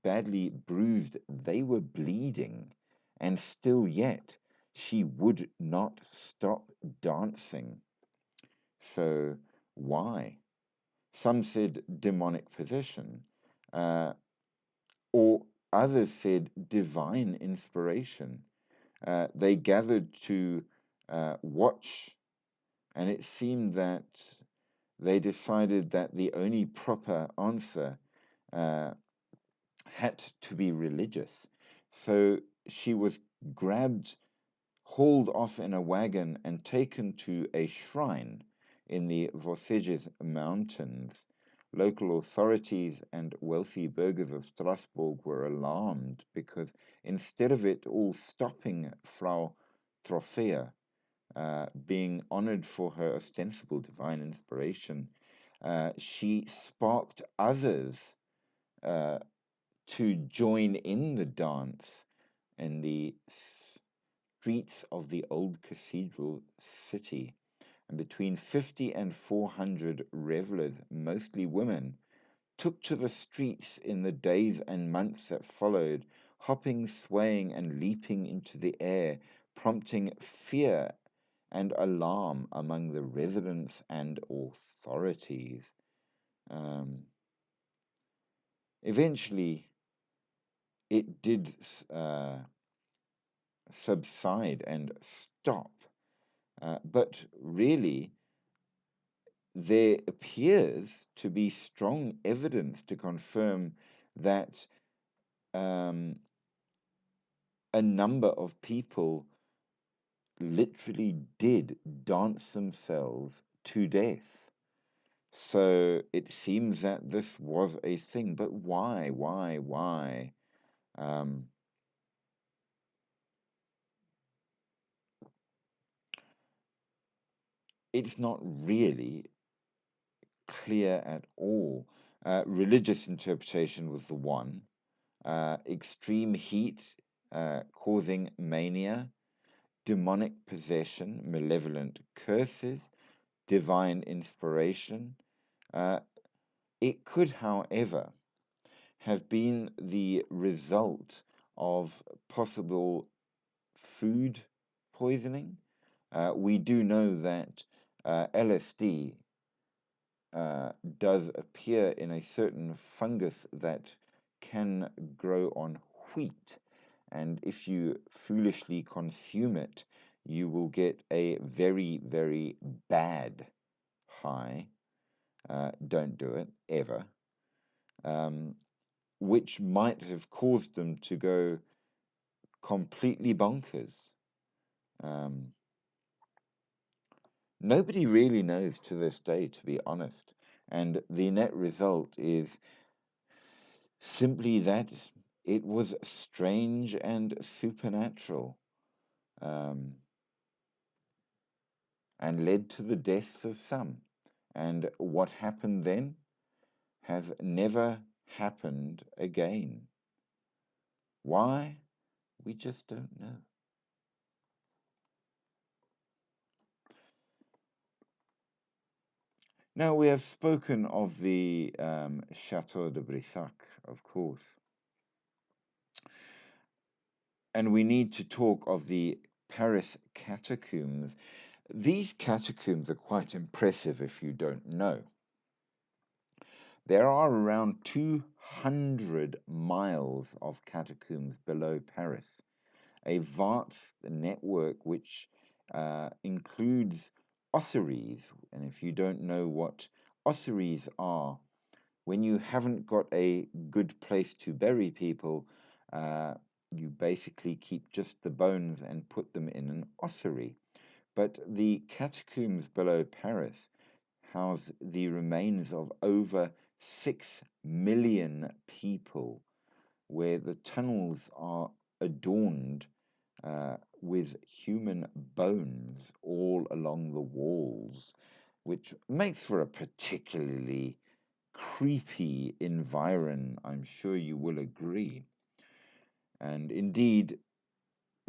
badly bruised they were bleeding, and still yet she would not stop dancing. So, why? Some said demonic possession, uh, or others said divine inspiration. They gathered to watch, and it seemed that they decided that the only proper answer uh, had to be religious. So she was grabbed, hauled off in a wagon, and taken to a shrine in the Vosges Mountains. Local authorities and wealthy burghers of Strasbourg were alarmed because instead of it all stopping Frau Trophea being honored for her ostensible divine inspiration, she sparked others uh, to join in the dance in the streets of the old cathedral city. And between 50 and 400 revelers, mostly women, took to the streets in the days and months that followed, hopping, swaying, and leaping into the air, prompting fear and alarm among the residents and authorities. Eventually, it did subside and stop, but really, there appears to be strong evidence to confirm that um, a number of people literally did dance themselves to death. So it seems that this was a thing, but why? Why? Um, it's not really clear at all. Religious interpretation was the one. Extreme heat causing mania, demonic possession, malevolent curses, divine inspiration. Uh, it could, however, have been the result of possible food poisoning. We do know that LSD does appear in a certain fungus that can grow on wheat. And if you foolishly consume it, you will get a very, very bad high. Don't do it ever. Which might have caused them to go completely bonkers. Um, Nobody really knows to this day, to be honest. And the net result is simply that it was strange and supernatural, um, and led to the deaths of some. And what happened then has never happened again. Why? We just don't know. Now, we have spoken of the Chateau de Brissac, of course, and we need to talk of the Paris catacombs. These catacombs are quite impressive if you don't know. There are around 200 miles of catacombs below Paris, a vast network which includes ossuaries. And if you don't know what ossuaries are, when you haven't got a good place to bury people, you basically keep just the bones and put them in an ossuary. But the catacombs below Paris house the remains of over 6 million people, where the tunnels are adorned with human bones all along the walls, which makes for a particularly creepy environ, I'm sure you will agree. And indeed,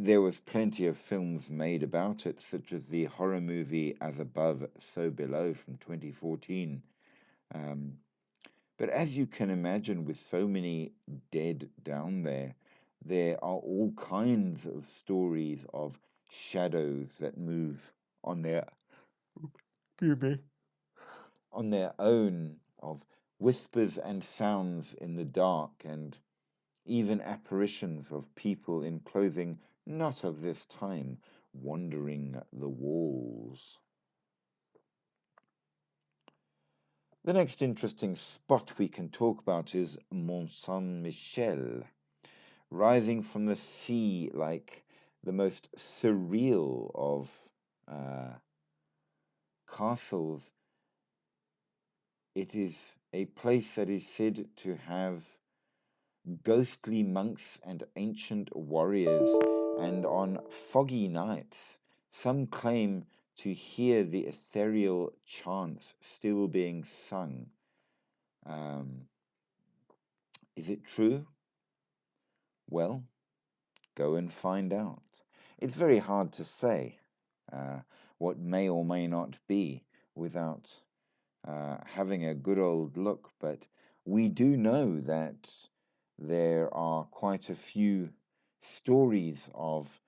there was plenty of films made about it, such as the horror movie As Above, So Below from 2014. Um, but as you can imagine, with so many dead down there, there are all kinds of stories of shadows that move on their, excuse me, on their own, of whispers and sounds in the dark, and even apparitions of people in clothing not of this time wandering the walls. The next interesting spot we can talk about is Mont Saint Michel, rising from the sea like the most surreal of uh, castles. It is a place that is said to have ghostly monks and ancient warriors, and on foggy nights, some claim to hear the ethereal chants still being sung. Um, is it true? Well, go and find out. It's very hard to say uh, what may or may not be without having a good old look, but we do know that there are quite a few stories of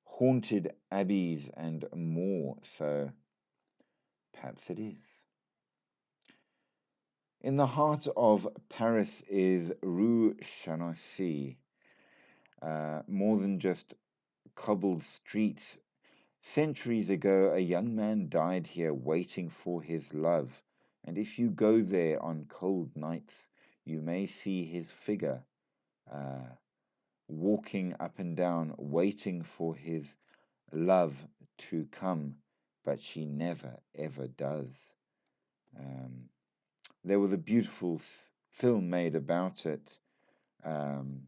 haunted abbeys and more, so perhaps it is. In the heart of Paris is Rue Chanassie, more than just cobbled streets. Centuries ago, a young man died here waiting for his love, and if you go there on cold nights, you may see his figure uh, walking up and down, waiting for his love to come, but she never ever does. Um, there was a beautiful film made about it um,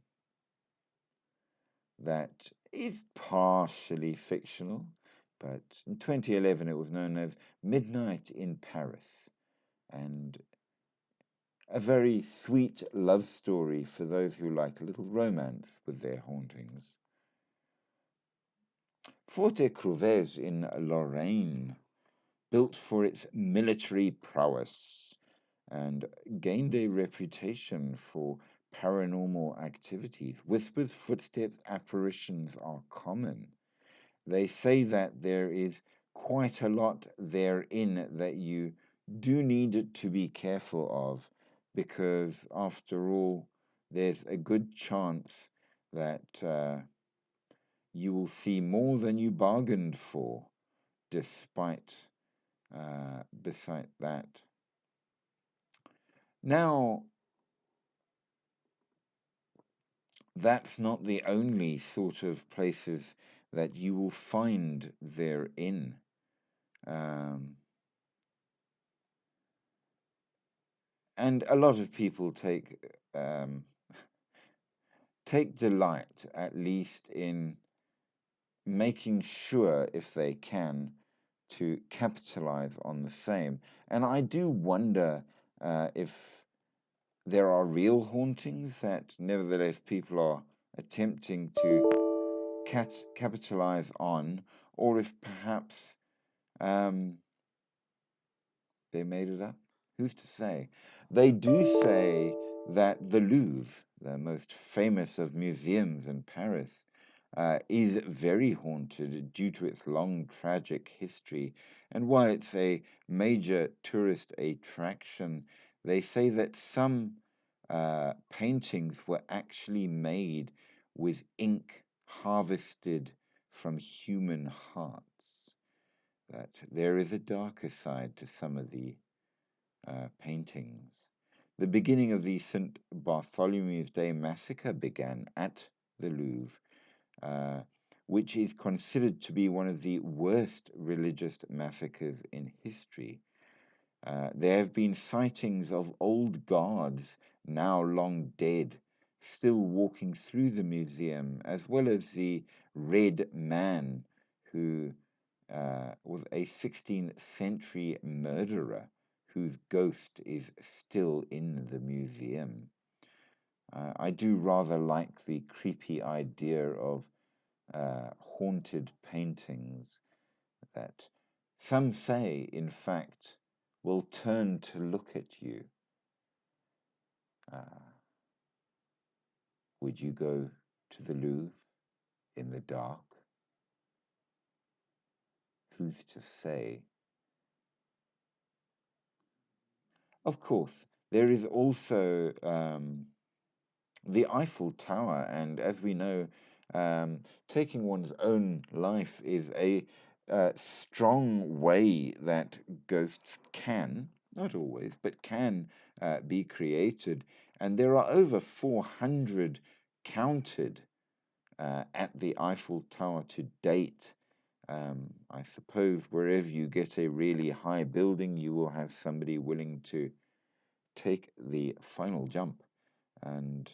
that is partially fictional, but in 2011 it was known as Midnight in Paris, and a very sweet love story for those who like a little romance with their hauntings. Fort Écrevez in Lorraine, built for its military prowess, and gained a reputation for paranormal activities. Whispers, footsteps, apparitions are common. They say that there is quite a lot therein that you do need to be careful of, because after all, there's a good chance that you will see more than you bargained for, despite beside that. Now, that's not the only sort of places that you will find therein. Um, and a lot of people um, take delight, at least, in making sure, if they can, to capitalize on the same. And I do wonder if there are real hauntings that, nevertheless, people are attempting to capitalize on, or if perhaps they made it up. Who's to say? They do say that the Louvre, the most famous of museums in Paris, is very haunted due to its long tragic history. And while it's a major tourist attraction, they say that some paintings were actually made with ink harvested from human hearts. That there is a darker side to some of the paintings. The beginning of the St. Bartholomew's Day massacre began at the Louvre, uh, which is considered to be one of the worst religious massacres in history. There have been sightings of old guards, now long dead, still walking through the museum, as well as the Red Man, who was a 16th century murderer whose ghost is still in the museum. I do rather like the creepy idea of haunted paintings that some say, in fact, will turn to look at you. Would you go to the Louvre in the dark? Who's to say? Of course, there is also the Eiffel Tower, and as we know, taking one's own life is a strong way that ghosts can, not always, but can be created. And there are over 400 counted at the Eiffel Tower to date. I suppose wherever you get a really high building, you will have somebody willing to take the final jump. And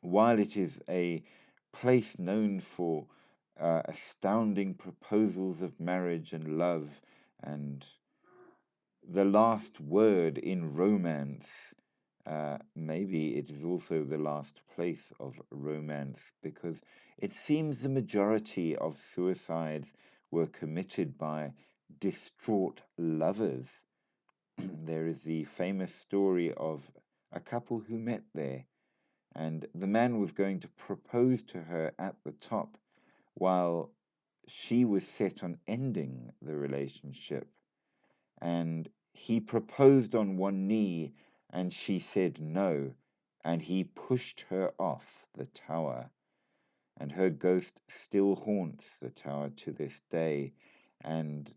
while it is a place known for astounding proposals of marriage and love and the last word in romance, maybe it is also the last place of romance, because it seems the majority of suicides were committed by distraught lovers. There is the famous story of a couple who met there, and the man was going to propose to her at the top while she was set on ending the relationship. And he proposed on one knee, and she said no, and he pushed her off the tower. And her ghost still haunts the tower to this day. And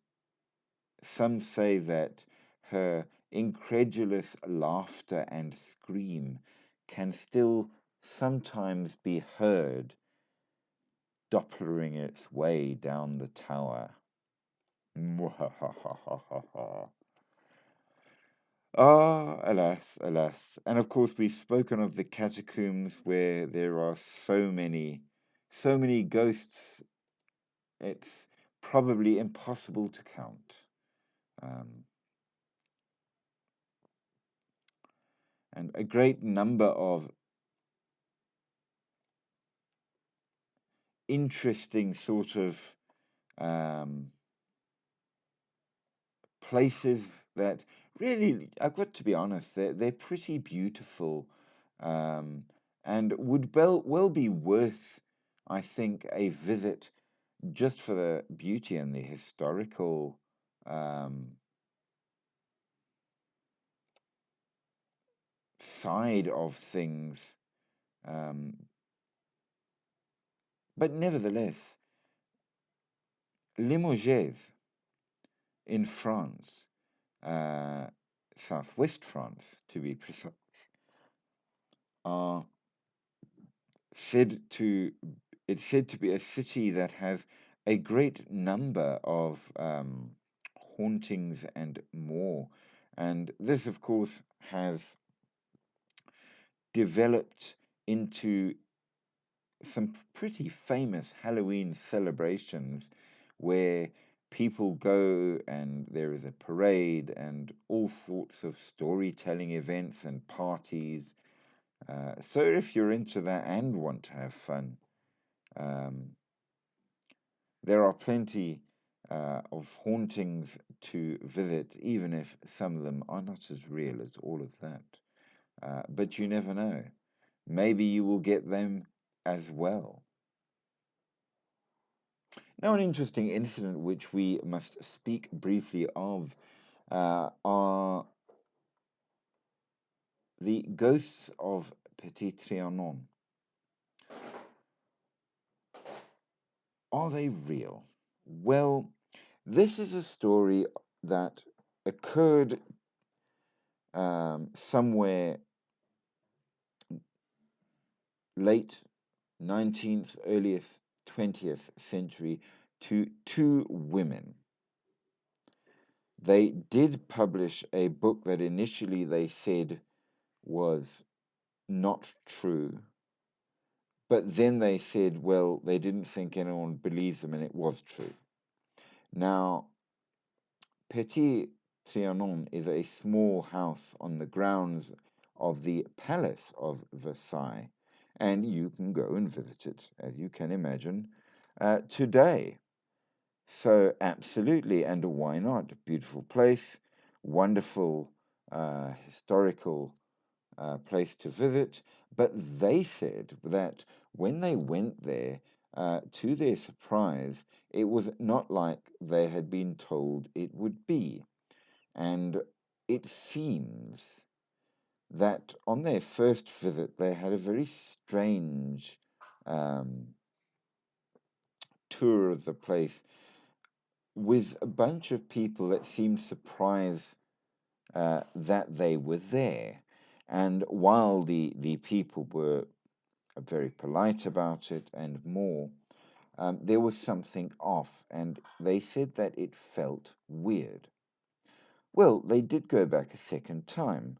some say that her incredulous laughter and scream can still sometimes be heard Dopplering its way down the tower. Ah, alas, alas. And of course, we've spoken of the catacombs where there are so many ghosts, it's probably impossible to count. And a great number of interesting sort of places that really, I've got to be honest, they're pretty beautiful, and would well be worth, I think, a visit just for the beauty and the historical side of things. But nevertheless, Limoges in France, southwest France to be precise, are it's said to be a city that has a great number of hauntings and more. And this, of course, has developed into some pretty famous Halloween celebrations where people go and there is a parade and all sorts of storytelling events and parties. So if you're into that and want to have fun, there are plenty of hauntings to visit, even if some of them are not as real as all of that. But you never know. Maybe you will get them as well. Now, an interesting incident which we must speak briefly of are the ghosts of Petit Trianon. Are they real? Well, this is a story that occurred somewhere late 19th, earliest 20th century to two women. They did publish a book that initially they said was not true, but then they said, well, they didn't think anyone believes them and it was true. Now, Petit Trianon is a small house on the grounds of the Palace of Versailles, and you can go and visit it, as you can imagine, today. So, absolutely, and why not? Beautiful place, wonderful historical place to visit. But they said that when they went there, to their surprise, it was not like they had been told it would be. And it seems that on their first visit, they had a very strange um, tour of the place with a bunch of people that seemed surprised that they were there. And while the people were very polite about it and more, there was something off, and they said that it felt weird. Well, they did go back a second time,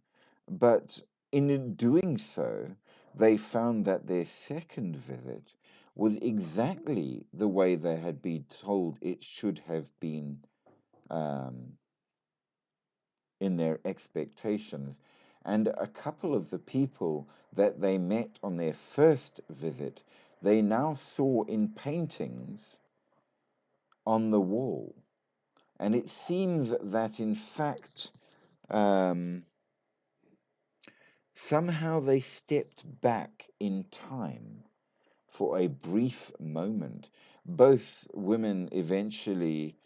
but in doing so, they found that their second visit was exactly the way they had been told it should have been um, in their expectations. And a couple of the people that they met on their first visit, they now saw in paintings on the wall. And it seems that, in fact, um, somehow they stepped back in time for a brief moment. Both women eventually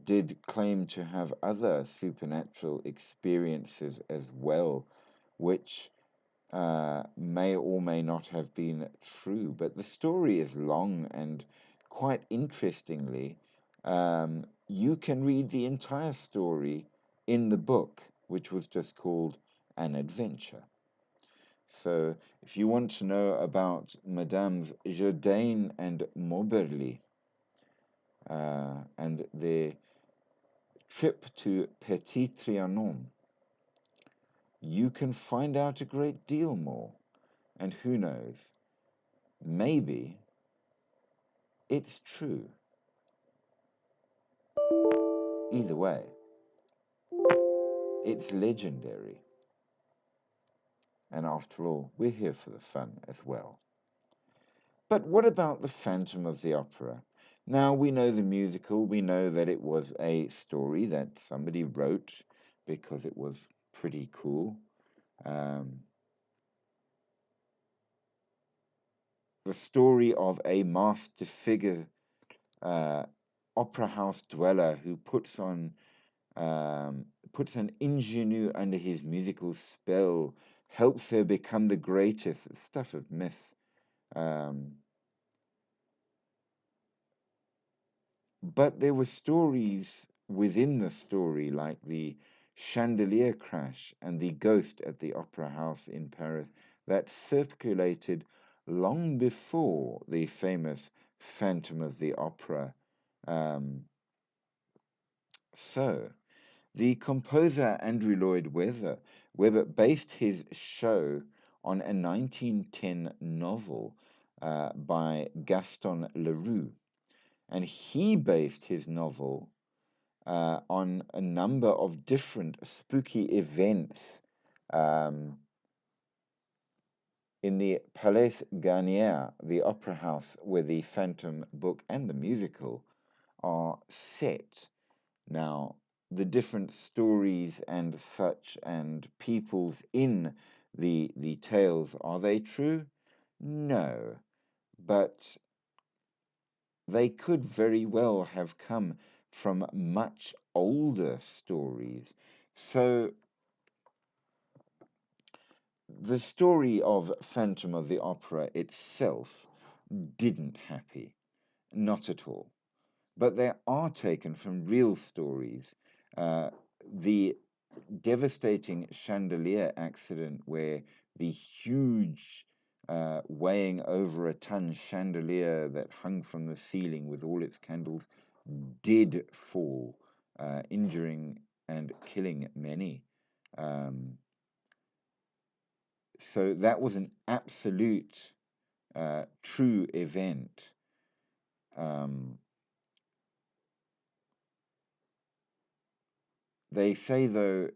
did claim to have other supernatural experiences as well, which may or may not have been true. But the story is long, and quite interestingly, you can read the entire story in the book, which was just called An Adventure. So, if you want to know about Madames Jourdain and Moberly and their trip to Petit Trianon, you can find out a great deal more. And who knows, maybe it's true. Either way, it's legendary. And after all, we're here for the fun as well. But what about the Phantom of the Opera? Now, we know the musical, we know that it was a story that somebody wrote because it was pretty cool. Um, the story of a master figure, opera house dweller who puts an ingenue under his musical spell, helps her become the greatest. Stuff of myth. Um, But there were stories within the story, like the chandelier crash and the ghost at the opera house in Paris, that circulated long before the famous Phantom of the Opera. Um, so, the composer Andrew Lloyd Webber based his show on a 1910 novel by Gaston Leroux, and he based his novel on a number of different spooky events um, in the Palais Garnier, the opera house where the Phantom book and the musical are set. Now, the different stories and such and peoples in the tales, are they true? No, but they could very well have come from much older stories. So the story of Phantom of the Opera itself didn't happen, not at all. But they are taken from real stories. The devastating chandelier accident, where the huge, weighing over a ton chandelier that hung from the ceiling with all its candles did fall, injuring and killing many. Um, so that was an absolute true event. Um, they say, though,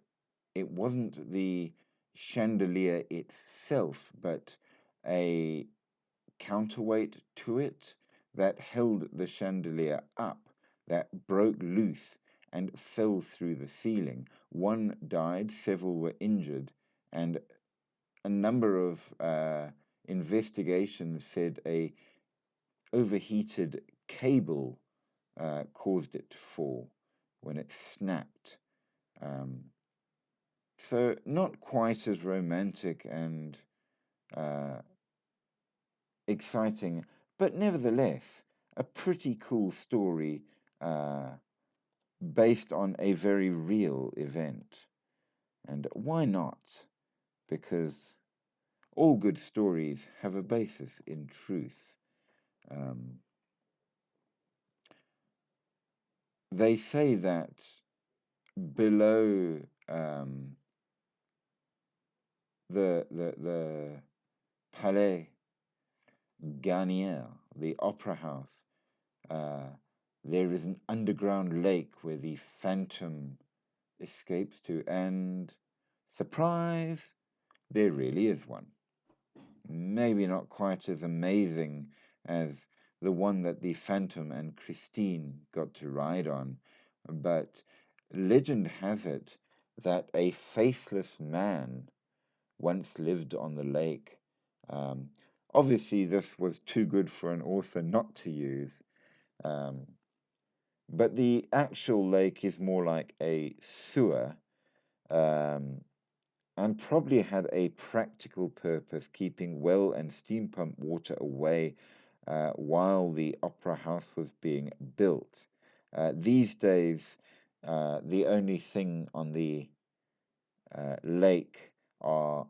it wasn't the chandelier itself, but a counterweight to it that held the chandelier up, that broke loose and fell through the ceiling. One died, several were injured, and a number of investigations said a overheated cable caused it to fall when it snapped. Um, so not quite as romantic and uh, exciting, but nevertheless a pretty cool story based on a very real event. And why not? Because all good stories have a basis in truth. Um, they say that below the Palais Garnier, the opera house, uh, there is an underground lake where the phantom escapes to, and surprise, there really is one. Maybe not quite as amazing as the one that the Phantom and Christine got to ride on, but legend has it that a faceless man once lived on the lake. Um, Obviously, this was too good for an author not to use, um, but the actual lake is more like a sewer. Um, and probably had a practical purpose, keeping well and steam pump water away while the opera house was being built. These days, the only thing on the lake are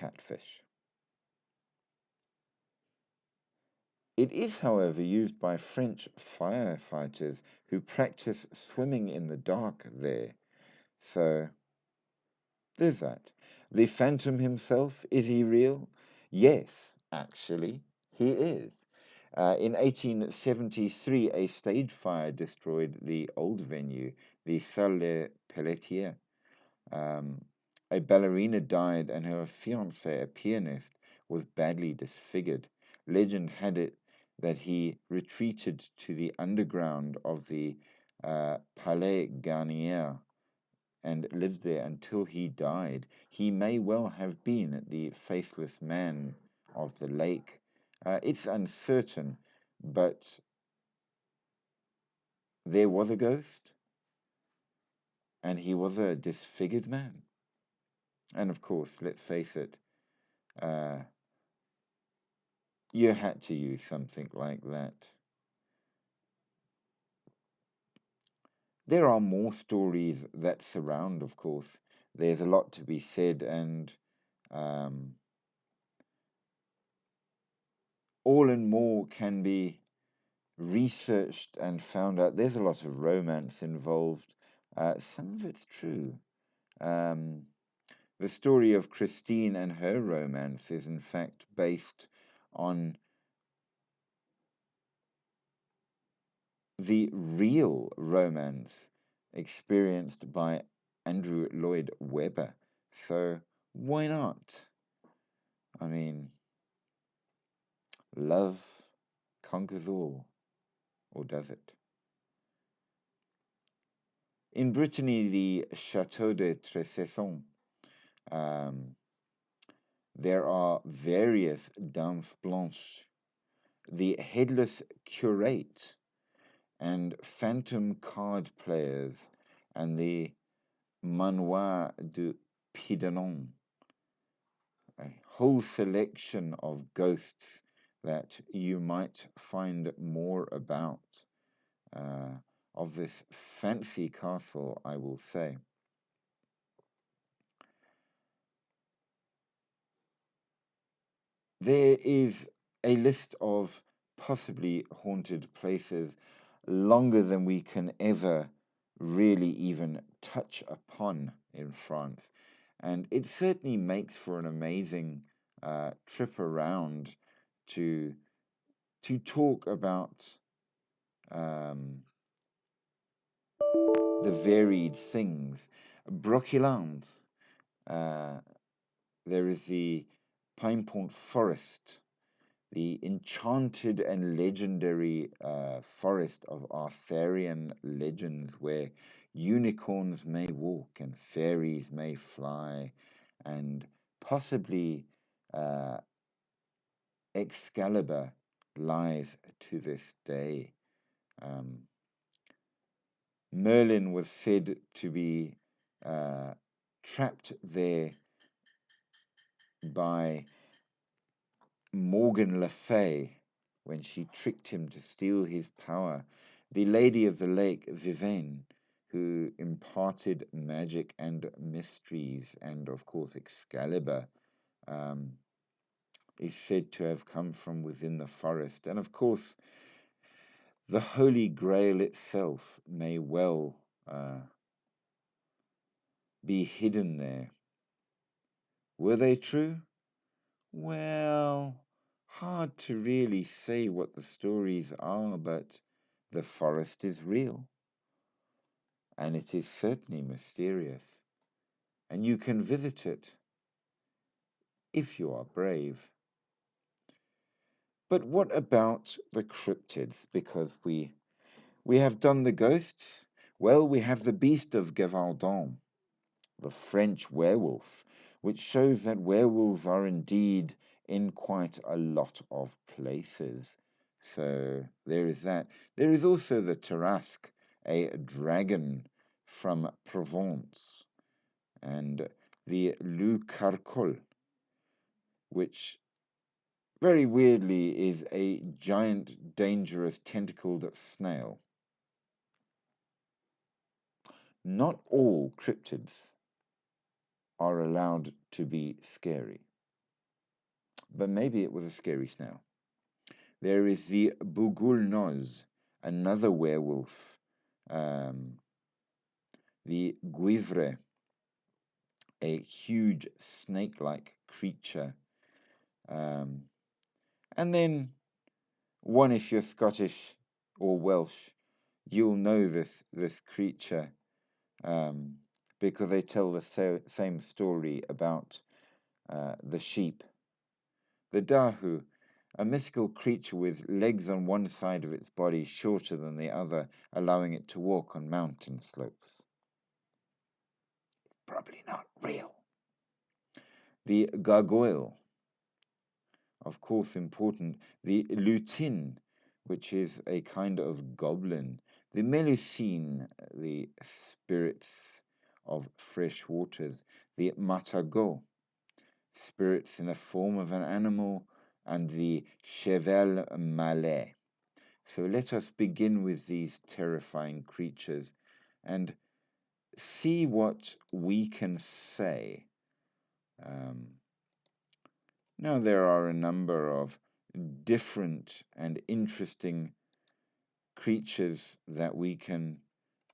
catfish. It is, however, used by French firefighters who practice swimming in the dark there. So there's that. The Phantom himself, is he real? Yes, actually, he is. In 1873, a stage fire destroyed the old venue, the Salle des Pelletiers. A ballerina died, and her fiancé, a pianist, was badly disfigured. Legend had it that he retreated to the underground of the Palais Garnier and lived there until he died. He may well have been the faceless man of the lake. It's uncertain, but there was a ghost, and he was a disfigured man. And of course, let's face it, uh, you had to use something like that. There are more stories that surround, of course. There's a lot to be said, and um, all and more can be researched and found out there's a lot of romance involved. Some of it's true. Um, the story of Christine and her romance is, in fact, based on the real romance experienced by Andrew Lloyd Webber. So, why not? I mean, love conquers all, or does it? In Brittany, the Chateau de Tresesson, um, there are various danses blanches, the headless curate, and phantom card players, and the manoir de Pidanon, a whole selection of ghosts that you might find more about uh, of this fancy castle, I will say. There is a list of possibly haunted places longer than we can ever really even touch upon in France. And it certainly makes for an amazing trip around to talk about um, the varied things. Broquiland, uh, there is the Pinepont Forest, the enchanted and legendary forest of Arthurian legends, where unicorns may walk and fairies may fly, and possibly Excalibur lies to this day. Merlin was said to be trapped there by Morgan Le Fay when she tricked him to steal his power. The Lady of the Lake, Vivienne, who imparted magic and mysteries, and of course Excalibur, is said to have come from within the forest. And of course, the Holy Grail itself may well be hidden there. Were they true? Well, hard to really say what the stories are, but the forest is real, and it is certainly mysterious, and you can visit it if you are brave. But what about the cryptids? Because we have done the ghosts. Well, we have the beast of Gévaudan, the French werewolf, which shows that werewolves are indeed in quite a lot of places. So there is that. There is also the Tarasque, a dragon from Provence, and the Loup Carcol, which very weirdly is a giant, dangerous, tentacled snail. Not all cryptids are allowed to be scary, but maybe it was a scary snail. There is the Bougoules, another werewolf, the Guivre, a huge snake-like creature, and then one, if you're Scottish or Welsh, you'll know this creature because they tell the same story about the sheep. The Dahu, a mystical creature with legs on one side of its body shorter than the other, allowing it to walk on mountain slopes. Probably not real. The gargoyle, of course important. The lutin, which is a kind of goblin. The melusine, the spirits of fresh waters. The matagot, spirits in the form of an animal, and the cheval malais. So let us begin with these terrifying creatures and see what we can say. Now, there are a number of different and interesting creatures that we can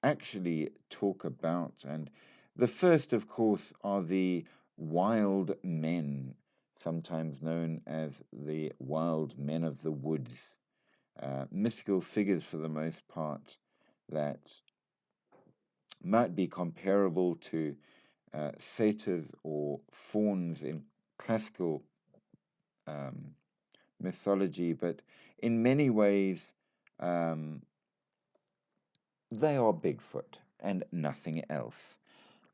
actually talk about. And the first, of course, are the wild men, sometimes known as the wild men of the woods. Mystical figures, for the most part, that might be comparable to satyrs or fauns in classical mythology, but in many ways, they are Bigfoot and nothing else.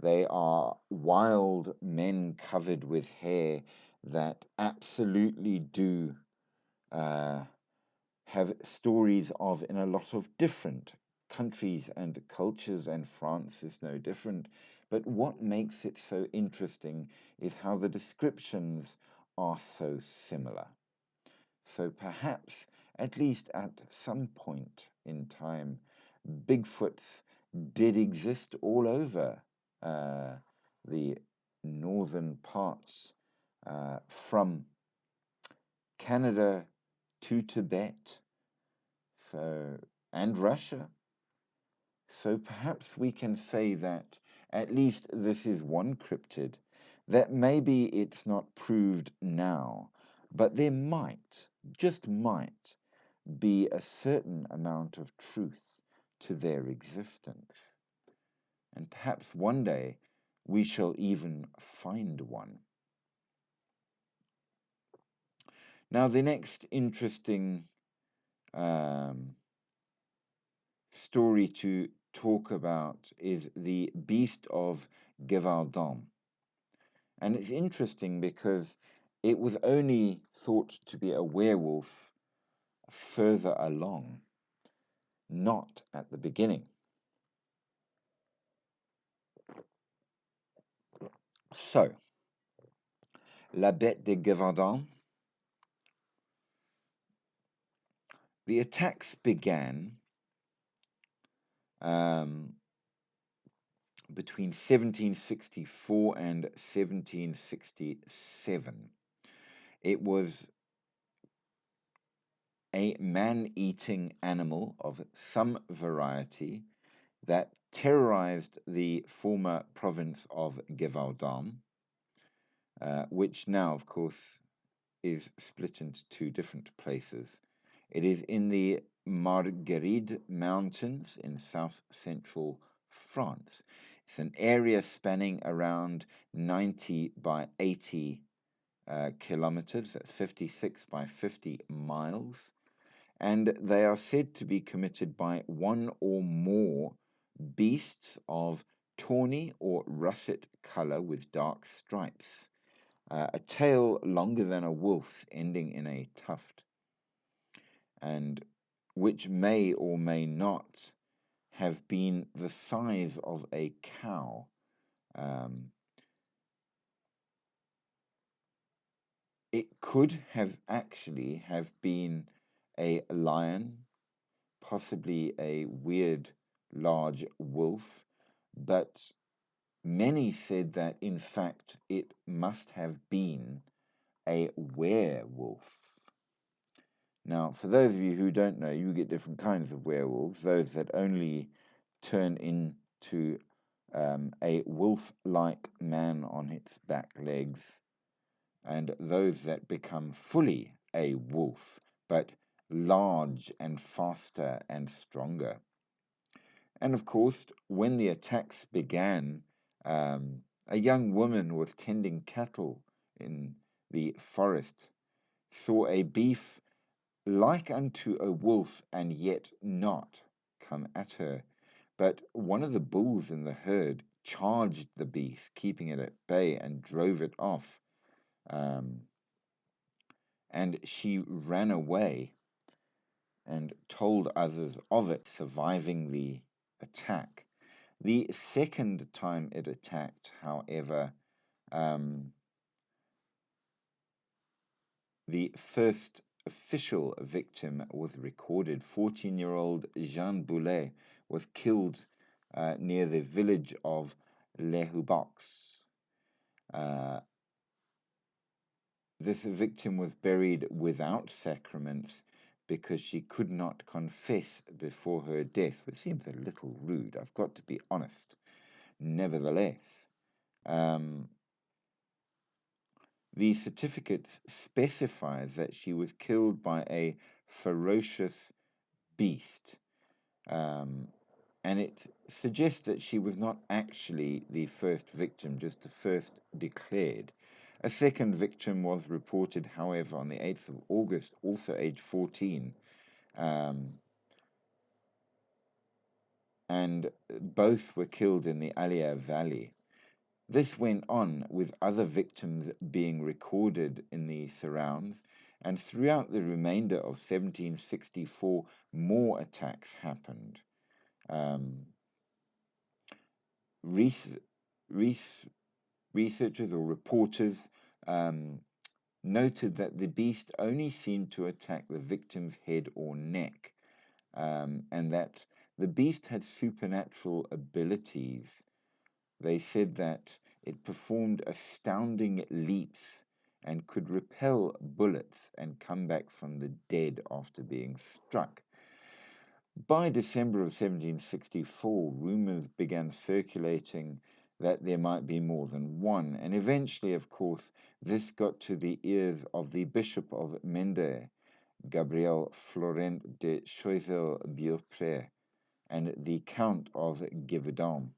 They are wild men covered with hair that absolutely do have stories of in a lot of different countries and cultures, and France is no different. But what makes it so interesting is how the descriptions are so similar. So perhaps, at least at some point in time, Bigfoots did exist all over the northern parts, from Canada to Tibet, and Russia. So perhaps we can say that at least this is one cryptid that maybe it's not proved now, but there might, just might, be a certain amount of truth to their existence. And perhaps one day we shall even find one. Now, the next interesting story to talk about is the Beast of Gevaldon. And it's interesting because it was only thought to be a werewolf further along, not at the beginning. So, La Bête de Gevaudan. The attacks began between 1764 and 1767. It was a man-eating animal of some variety that terrorized the former province of Gevaudan, which now, of course, is split into two different places. It is in the Margeride Mountains in south-central France. It's an area spanning around 90 by 80 kilometers, that's 56 by 50 miles, and they are said to be committed by one or more beasts of tawny or russet color with dark stripes, a tail longer than a wolf's ending in a tuft, and which may or may not have been the size of a cow. It could have actually have been a lion, possibly a weird large wolf, but many said that in fact it must have been a werewolf. Now, for those of you who don't know, you get different kinds of werewolves, those that only turn into a wolf-like man on its back legs, and those that become fully a wolf, but large and faster and stronger. And of course, when the attacks began, a young woman was tending cattle in the forest, saw a beef like unto a wolf and yet not come at her. But one of the bulls in the herd charged the beast, keeping it at bay, and drove it off. And she ran away and told others of it, surviving the attack. The second time it attacked, however, the first official victim was recorded. 14-year-old Jean Boulet was killed near the village of Les Hubox. This victim was buried without sacraments because she could not confess before her death, which seems a little rude, I've got to be honest. Nevertheless, the certificate specifies that she was killed by a ferocious beast, and it suggests that she was not actually the first victim, just the first declared. A second victim was reported, however, on the 8th of August, also aged 14, and both were killed in the Allier Valley. This went on with other victims being recorded in the surrounds, and throughout the remainder of 1764, more attacks happened. Researchers or reporters noted that the beast only seemed to attack the victim's head or neck, and that the beast had supernatural abilities. They said that it performed astounding leaps and could repel bullets and come back from the dead after being struck. By December of 1764, rumors began circulating that there might be more than one, and eventually, of course, this got to the ears of the Bishop of Mende, Gabriel Florent de Choiseul-Beaupré, and the Count of Gévaudan,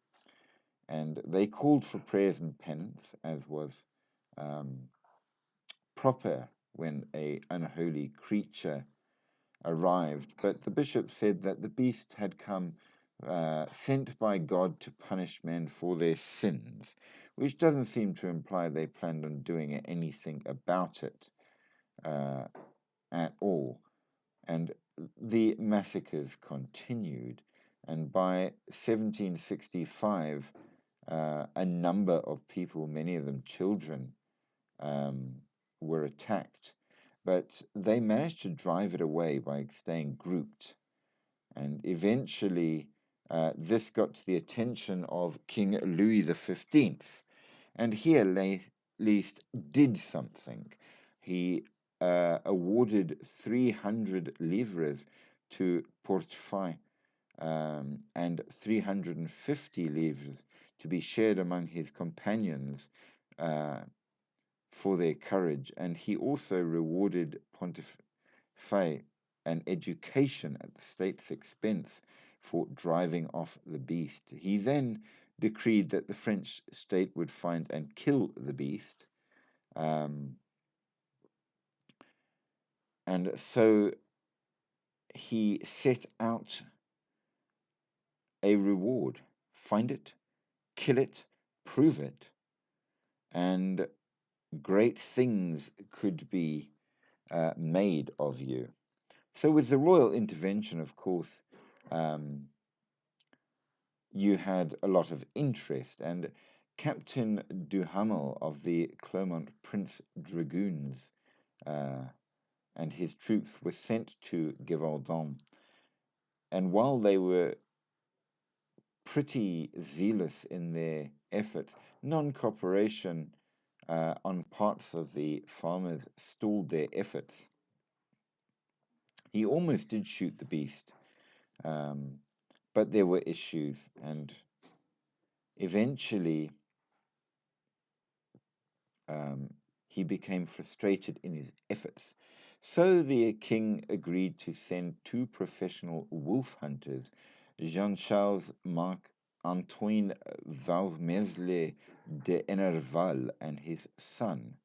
and they called for prayers and penance, as was proper when an unholy creature arrived. But the bishop said that the beast had come sent by God to punish men for their sins, which doesn't seem to imply they planned on doing anything about it at all. And the massacres continued. And by 1765, a number of people, many of them children, were attacked. But they managed to drive it away by staying grouped. And eventually, this got to the attention of King Louis XV. And he at least did something. He awarded 300 livres to Portefeuille and 350 livres to be shared among his companions for their courage. And he also rewarded Pontifex an education at the state's expense for driving off the beast. He then decreed that the French state would find and kill the beast. And so he set out a reward: find it, kill it, prove it, and great things could be made of you. So, with the royal intervention, of course, you had a lot of interest, and Captain Duhamel of the Clermont Prince Dragoons and his troops were sent to Gévaudan. And while they were pretty zealous in their efforts, non-cooperation on parts of the farmers stalled their efforts. He almost did shoot the beast, but there were issues, and eventually he became frustrated in his efforts. So the king agreed to send two professional wolf hunters, Jean-Charles Marc Antoine Valmesle de Enerval and his son.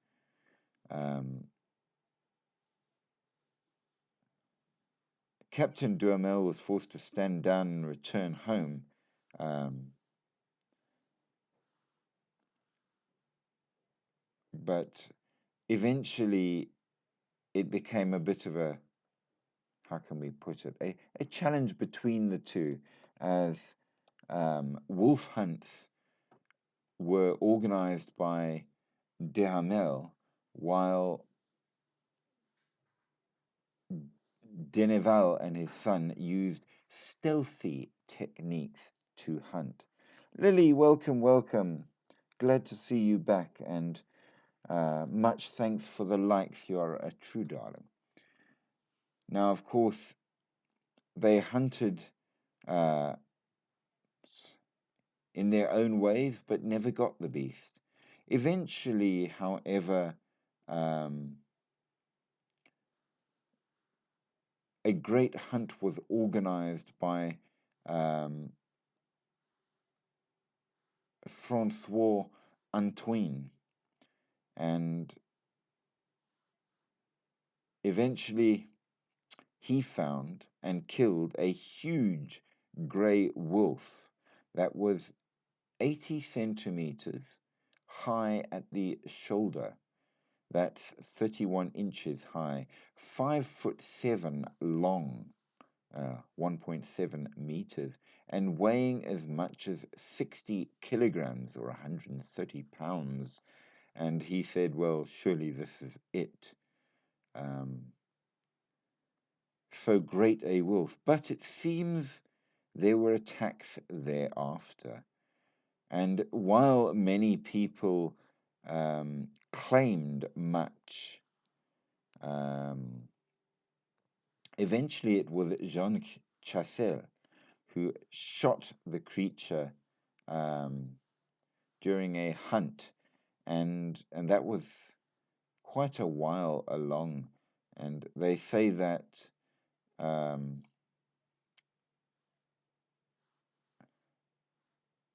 Captain Duhamel was forced to stand down and return home. But eventually it became a bit of a, how can we put it, a challenge between the two, as wolf hunts were organized by Duhamel, while Deneval and his son used stealthy techniques to hunt. Lily, welcome, welcome. Glad to see you back, and much thanks for the likes. You are a true darling. Now, of course, they hunted in their own ways, but never got the beast. Eventually, however, a great hunt was organized by Francois Antoine, and eventually he found and killed a huge grey wolf that was 80 centimeters high at the shoulder. That's 31 inches high, 5'7" long, 1.7 meters, and weighing as much as 60 kilograms or 130 pounds. And he said, well, surely this is it. So great a wolf. But it seems there were attacks thereafter. And while many people claimed much, eventually it was Jean Chassel who shot the creature during a hunt, and that was quite a while along. And they say that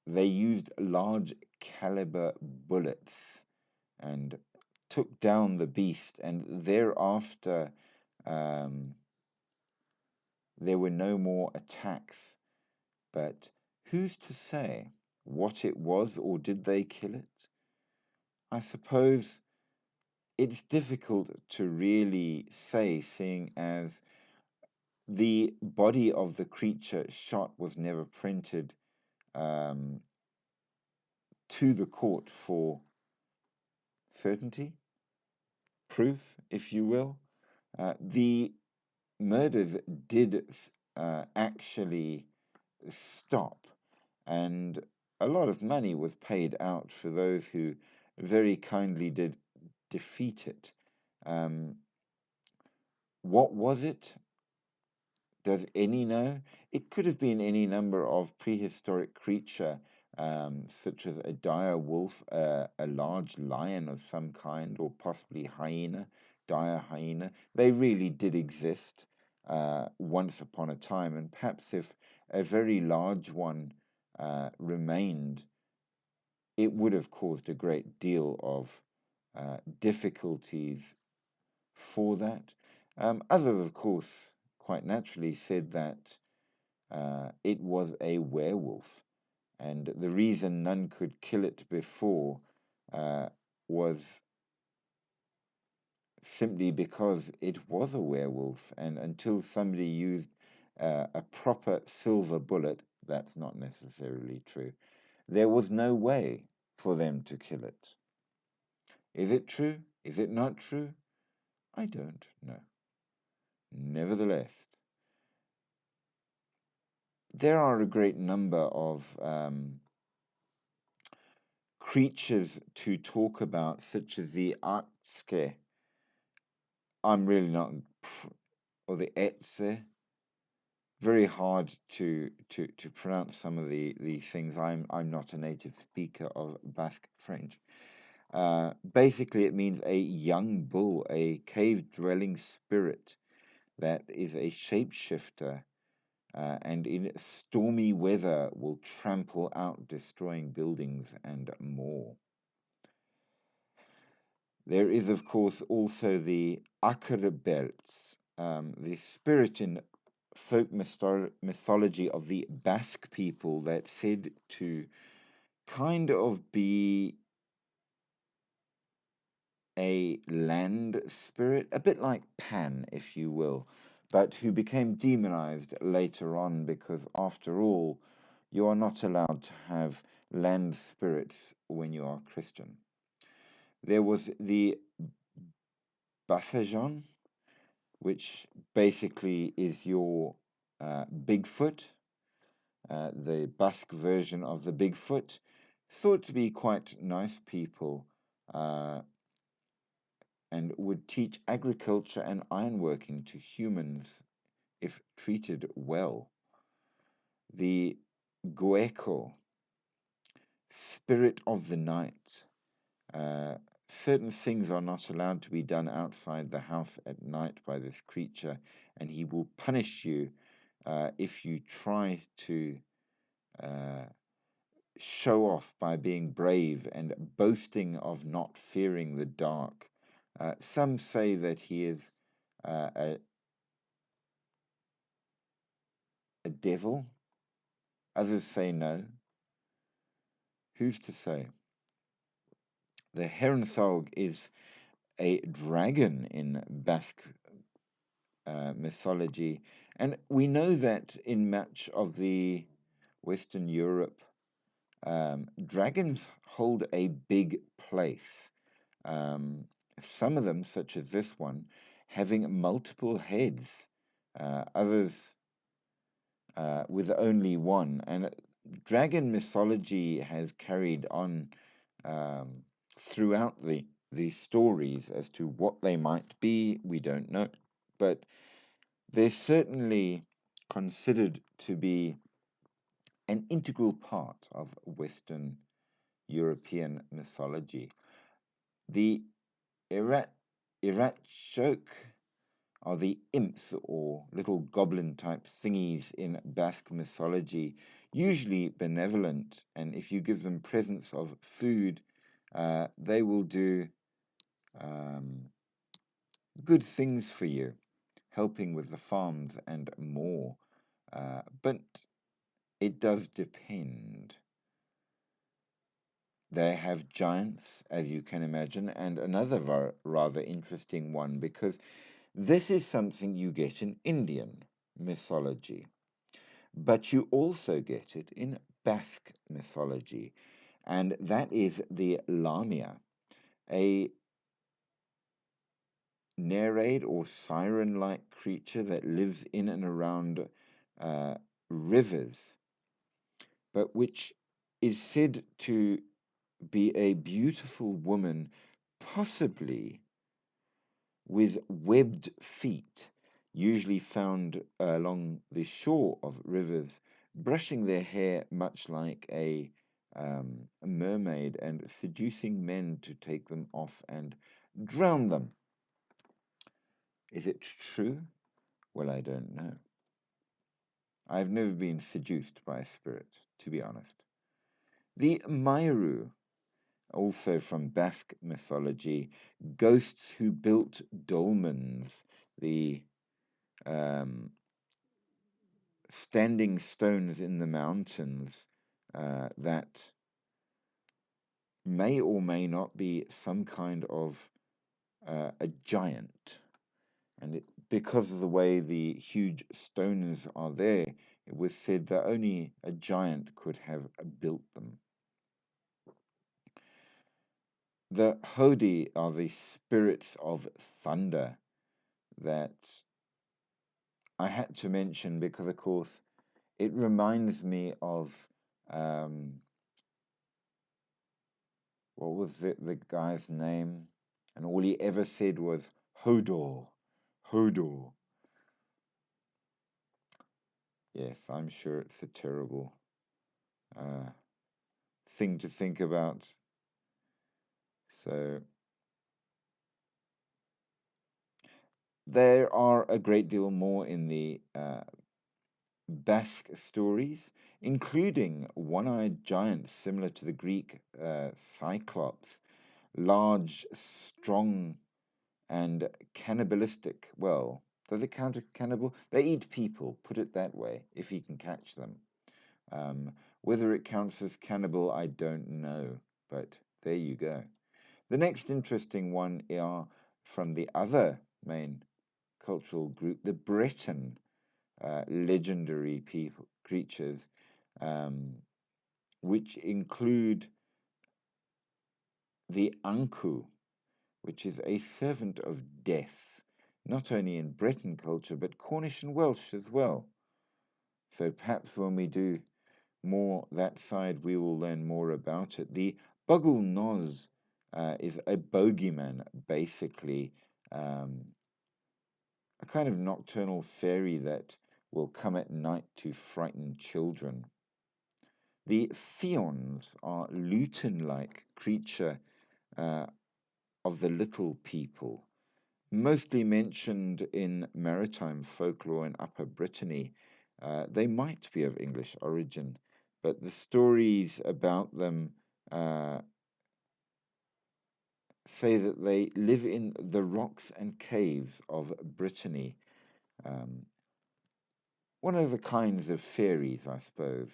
they used large caliber bullets and took down the beast, and thereafter there were no more attacks. But who's to say what it was, or did they kill it? I suppose it's difficult to really say, seeing as the body of the creature shot was never printed um, to the court for certainty, proof, if you will. The murders did actually stop, and a lot of money was paid out for those who very kindly did defeat it. What was it? Does any know? It could have been any number of prehistoric creature, such as a dire wolf, a large lion of some kind, or possibly hyena, dire hyena. They really did exist once upon a time, and perhaps if a very large one remained, it would have caused a great deal of difficulties for that. Others, of course, quite naturally said that it was a werewolf, and the reason none could kill it before was simply because it was a werewolf, and until somebody used a proper silver bullet, that's not necessarily true, there was no way for them to kill it. Is it true? Is it not true? I don't know. Nevertheless, there are a great number of creatures to talk about, such as the Aktske. I'm really not, or the Etse. Very hard to pronounce some of the things. I'm not a native speaker of Basque French. Basically, it means a young bull, a cave-dwelling spirit that is a shapeshifter, and in stormy weather will trample out, destroying buildings and more. There is, of course, also the Akkerbelts, the spirit in folk mythology of the Basque people that's said to kind of be a land spirit, a bit like Pan, if you will, but who became demonized later on because, after all, you are not allowed to have land spirits when you are Christian. There was the Basajan, which basically is your Bigfoot, the Basque version of the Bigfoot, thought to be quite nice people, and would teach agriculture and ironworking to humans if treated well. The Gueco, spirit of the night. Certain things are not allowed to be done outside the house at night by this creature, and he will punish you if you try to show off by being brave and boasting of not fearing the dark. Some say that he is a devil, others say no. Who's to say? The Herrensaug is a dragon in Basque mythology, and we know that in much of the Western Europe, dragons hold a big place. Some of them, such as this one, having multiple heads, others with only one. And dragon mythology has carried on throughout the stories. As to what they might be, we don't know. But they're certainly considered to be an integral part of Western European mythology. The Iratshok are the imps or little goblin type thingies in Basque mythology, usually benevolent, and if you give them presents of food, they will do um, good things for you, helping with the farms and more. But it does depend. They have giants, as you can imagine, and another rather interesting one, because this is something you get in Indian mythology, but you also get it in Basque mythology, and that is the Lamia, a nereid or siren like creature that lives in and around uh, rivers, but which is said to be a beautiful woman, possibly with webbed feet, usually found along the shore of rivers, brushing their hair much like a mermaid and seducing men to take them off and drown them. Is it true? Well, I don't know. I've never been seduced by a spirit, to be honest. The Mairu, also from Basque mythology, ghosts who built dolmens, the um, standing stones in the mountains that may or may not be some kind of a giant. And because of the way the huge stones are there, it was said that only a giant could have built them. The Hodi are the spirits of thunder that I had to mention because, of course, it reminds me of what was the guy's name? And all he ever said was Hodor, Hodor. Yes, I'm sure it's a terrible uh, thing to think about. So there are a great deal more in the Basque stories, including one-eyed giants similar to the Greek Cyclops, large, strong, and cannibalistic. Well, does it count as cannibal? They eat people, put it that way, if you can catch them. Whether it counts as cannibal, I don't know, but there you go. The next interesting one are from the other main cultural group, the Breton legendary creatures, which include the Ankou, which is a servant of death, not only in Breton culture, but Cornish and Welsh as well. So perhaps when we do more that side, we will learn more about it. The Boggle Noz is a bogeyman, basically, a kind of nocturnal fairy that will come at night to frighten children. The Fions are luton-like creature of the little people, mostly mentioned in maritime folklore in Upper Brittany. They might be of English origin, but the stories about them say that they live in the rocks and caves of Brittany. One of the kinds of fairies, I suppose.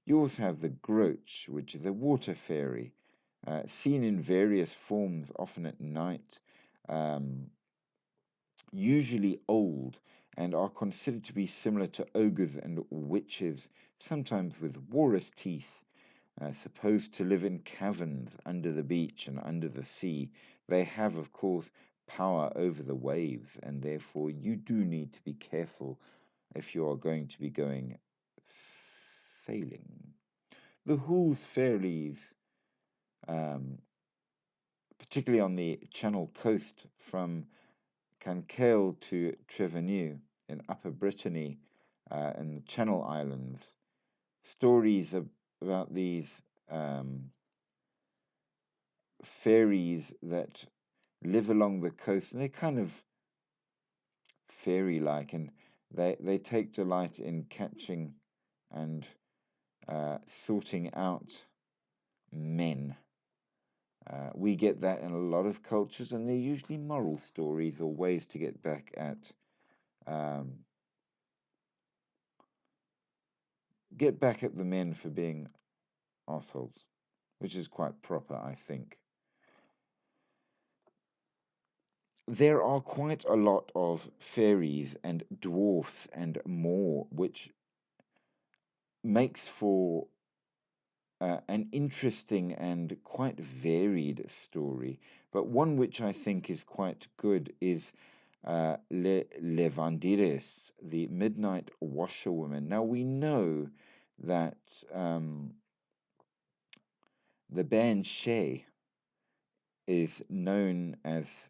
You also have the Groach, which is a water fairy, seen in various forms, often at night, usually old, and are considered to be similar to ogres and witches, sometimes with walrus teeth, supposed to live in caverns under the beach and under the sea. They have, of course, power over the waves, and therefore you do need to be careful if you are going to be going sailing. The Hools fairies, particularly on the Channel coast from Cancale to Treveneux in Upper Brittany and the Channel Islands, stories about these fairies that live along the coast, and they're kind of fairy-like, and they take delight in catching and sorting out men. We get that in a lot of cultures, and they're usually moral stories or ways to um, get back at the men for being assholes, which is quite proper, I think. There are quite a lot of fairies and dwarfs and more, which makes for an interesting and quite varied story. But one which I think is quite good is Le Levandires, the Midnight Washerwoman. Now we know that the Banshee is known as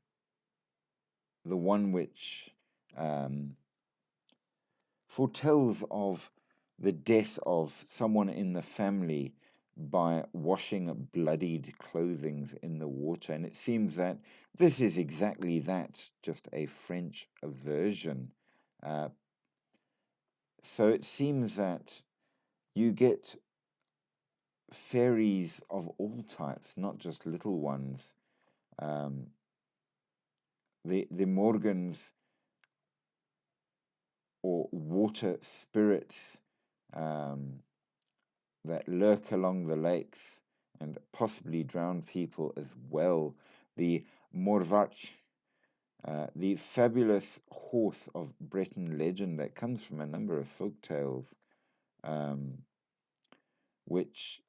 the one which um, foretells of the death of someone in the family by washing bloodied clothing in the water. And it seems that this is exactly that, just a French version. Uh, so it seems that you get fairies of all types, not just little ones. Um, the Morgans or water spirits um, that lurk along the lakes and possibly drown people as well. The Morvach, the fabulous horse of Breton legend that comes from a number of folk tales, um, which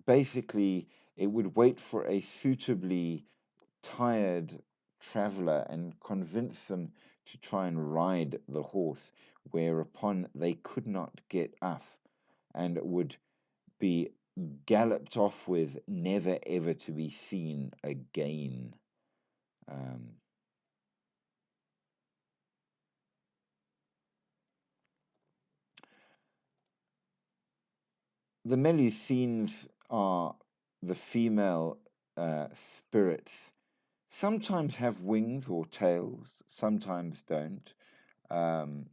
basically it would wait for a suitably tired traveler and convince them to try and ride the horse, whereupon they could not get up and would be galloped off with, never ever to be seen again. Um, the Melusines are the female spirits. Sometimes have wings or tails, sometimes don't.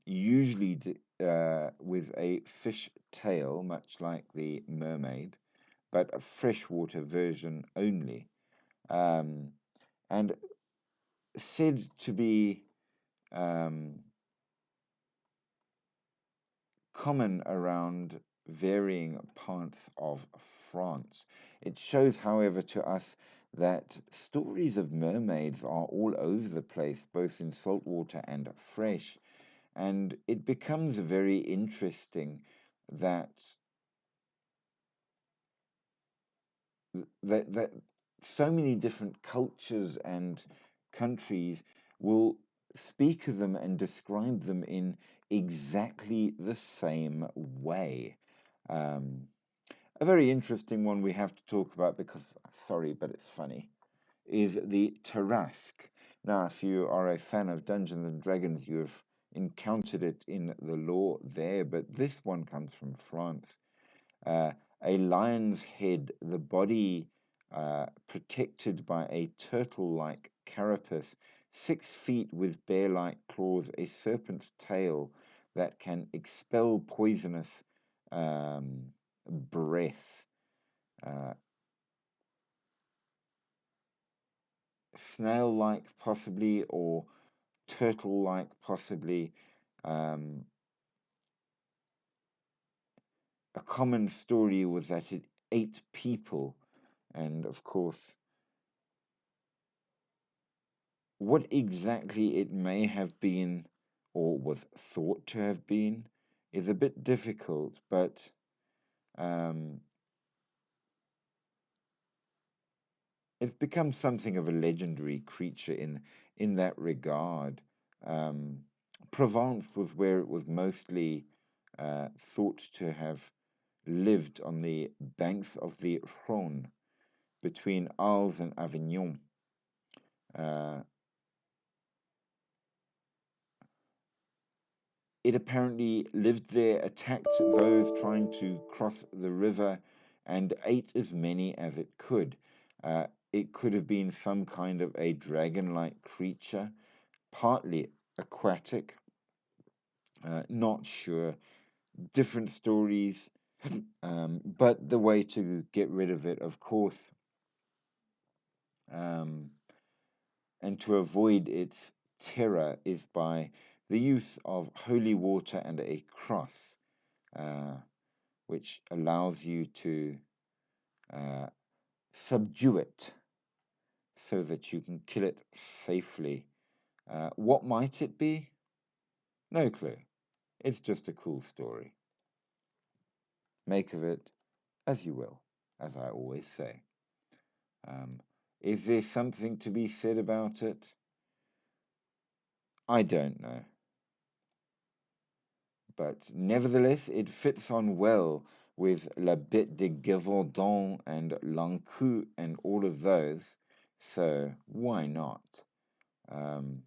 Usually with a fish tail, much like the mermaid, but a freshwater version only. Um, and said to be um, common around varying parts of France. It shows, however, to us that stories of mermaids are all over the place, both in saltwater and fresh. And it becomes very interesting that that so many different cultures and countries will speak of them and describe them in exactly the same way. Um, a very interesting one we have to talk about because, sorry, but it's funny, is the Tarrasque. Now, if you are a fan of Dungeons and Dragons, you have encountered it in the lore there, but this one comes from France. Uh, a lion's head, the body protected by a turtle like carapace, 6 feet with bear like claws, a serpent's tail that can expel poisonous breath, uh, snail like possibly, or turtle like possibly. Um, a common story was that it ate people, and of course, what exactly it may have been or was thought to have been is a bit difficult, but um, it's become something of a legendary creature in that regard. Um, Provence was where it was mostly thought to have lived, on the banks of the Rhône between Arles and Avignon. Uh, It apparently lived there, attacked those trying to cross the river, and ate as many as it could. It could have been some kind of a dragon like creature, partly aquatic, not sure. Different stories. But the way to get rid of it, of course, um, and to avoid its terror, is by the use of holy water and a cross, uh, which allows you to uh, subdue it so that you can kill it safely. What might it be? No clue. It's just a cool story. Make of it as you will, as I always say. Um, is there something to be said about it? I don't know. But nevertheless, it fits on well with La Bête de Gévaudan and L'Ankou and all of those. So why not? Um,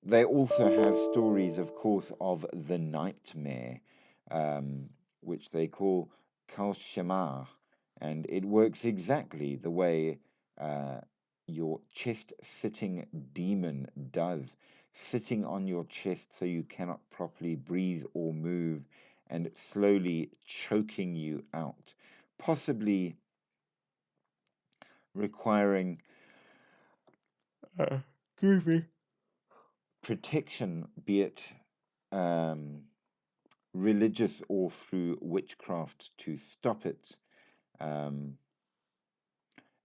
They also have stories, of course, of the nightmare, um, which they call cauchemar, and it works exactly the way your chest-sitting demon does, sitting on your chest so you cannot properly breathe or move, and slowly choking you out, possibly requiring excuse me, protection, be it um, religious or through witchcraft to stop it, um,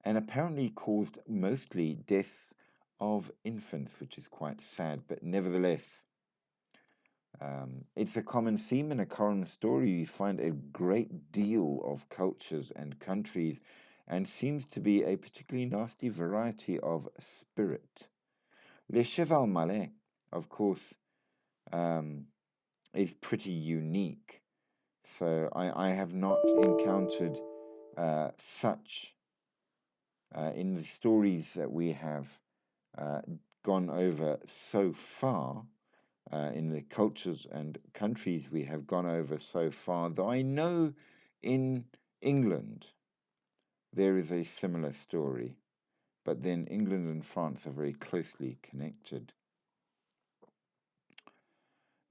and apparently caused mostly death of infants, which is quite sad, but nevertheless, it's a common theme in a current story. You find a great deal of cultures and countries, and seems to be a particularly nasty variety of spirit. Le Cheval Malais, of course, um, is pretty unique. So I have not encountered such in the stories that we have uh, gone over so far, in the cultures and countries we have gone over so far, though I know in England there is a similar story, but then England and France are very closely connected.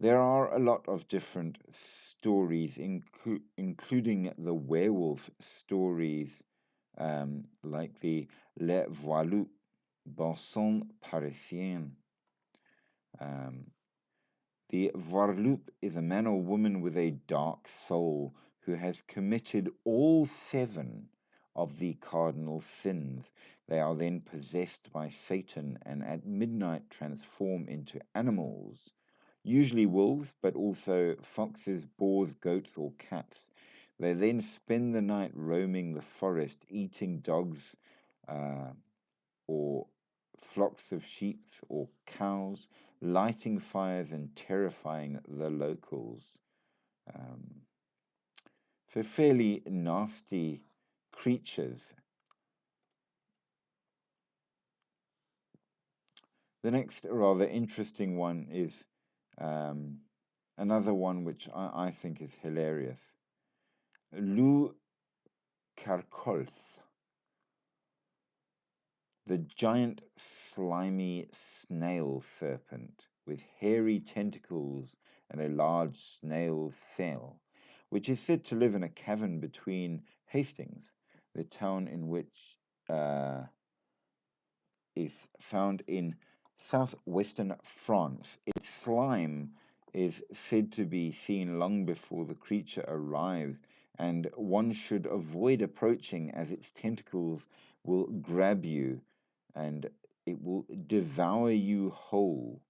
There are a lot of different stories, including the werewolf stories, like the Les Voilus, Bonson Parisien. Um, the Varloop is a man or woman with a dark soul who has committed all 7 of the cardinal sins. They are then possessed by Satan and at midnight transform into animals, usually wolves, but also foxes, boars, goats, or cats. They then spend the night roaming the forest, eating dogs, uh, or flocks of sheep or cows, lighting fires and terrifying the locals. Um, so, fairly nasty creatures. The next rather interesting one is um, another one which I think is hilarious. Lou Carcolth, the giant slimy snail serpent with hairy tentacles and a large snail tail, which is said to live in a cavern between Hastings, the town in which is found in southwestern France. Its slime is said to be seen long before the creature arrives, and one should avoid approaching as its tentacles will grab you and it will devour you whole.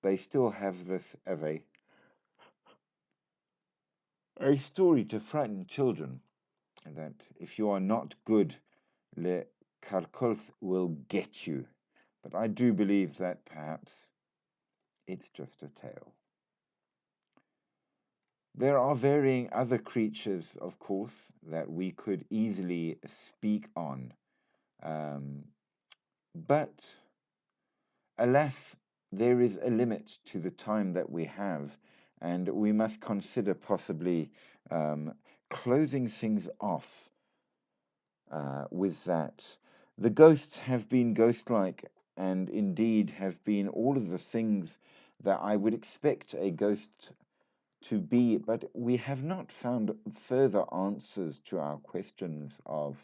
They still have this as a story to frighten children, that if you are not good, Le Carcolth will get you. But I do believe that perhaps it's just a tale. There are varying other creatures, of course, that we could easily speak on. Um, but alas, there is a limit to the time that we have, and we must consider possibly closing things off with that. The ghosts have been ghost like and indeed have been all of the things that I would expect a ghost to be, but we have not found further answers to our questions of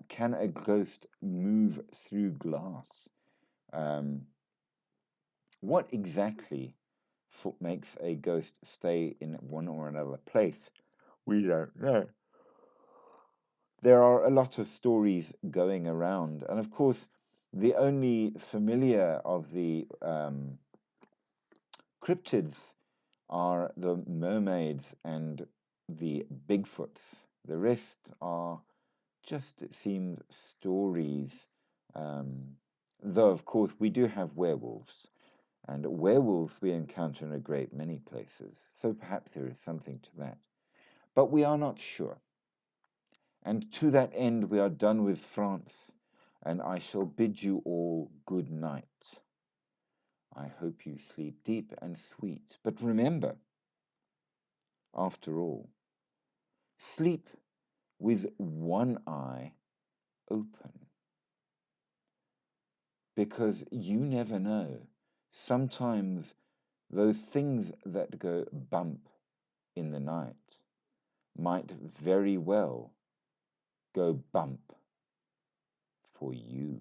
can a ghost move through glass? What exactly makes a ghost stay in one or another place? We don't know. There are a lot of stories going around, and of course, the only familiar of the cryptids are the mermaids and the Bigfoots. The rest are just, it seems, stories. Though, of course, we do have werewolves, and werewolves we encounter in a great many places, so perhaps there is something to that. But we are not sure. And to that end, we are done with France, and I shall bid you all good night. I hope you sleep deep and sweet. But remember, after all, sleep with one eye open, because you never know. Sometimes those things that go bump in the night might very well go bump for you.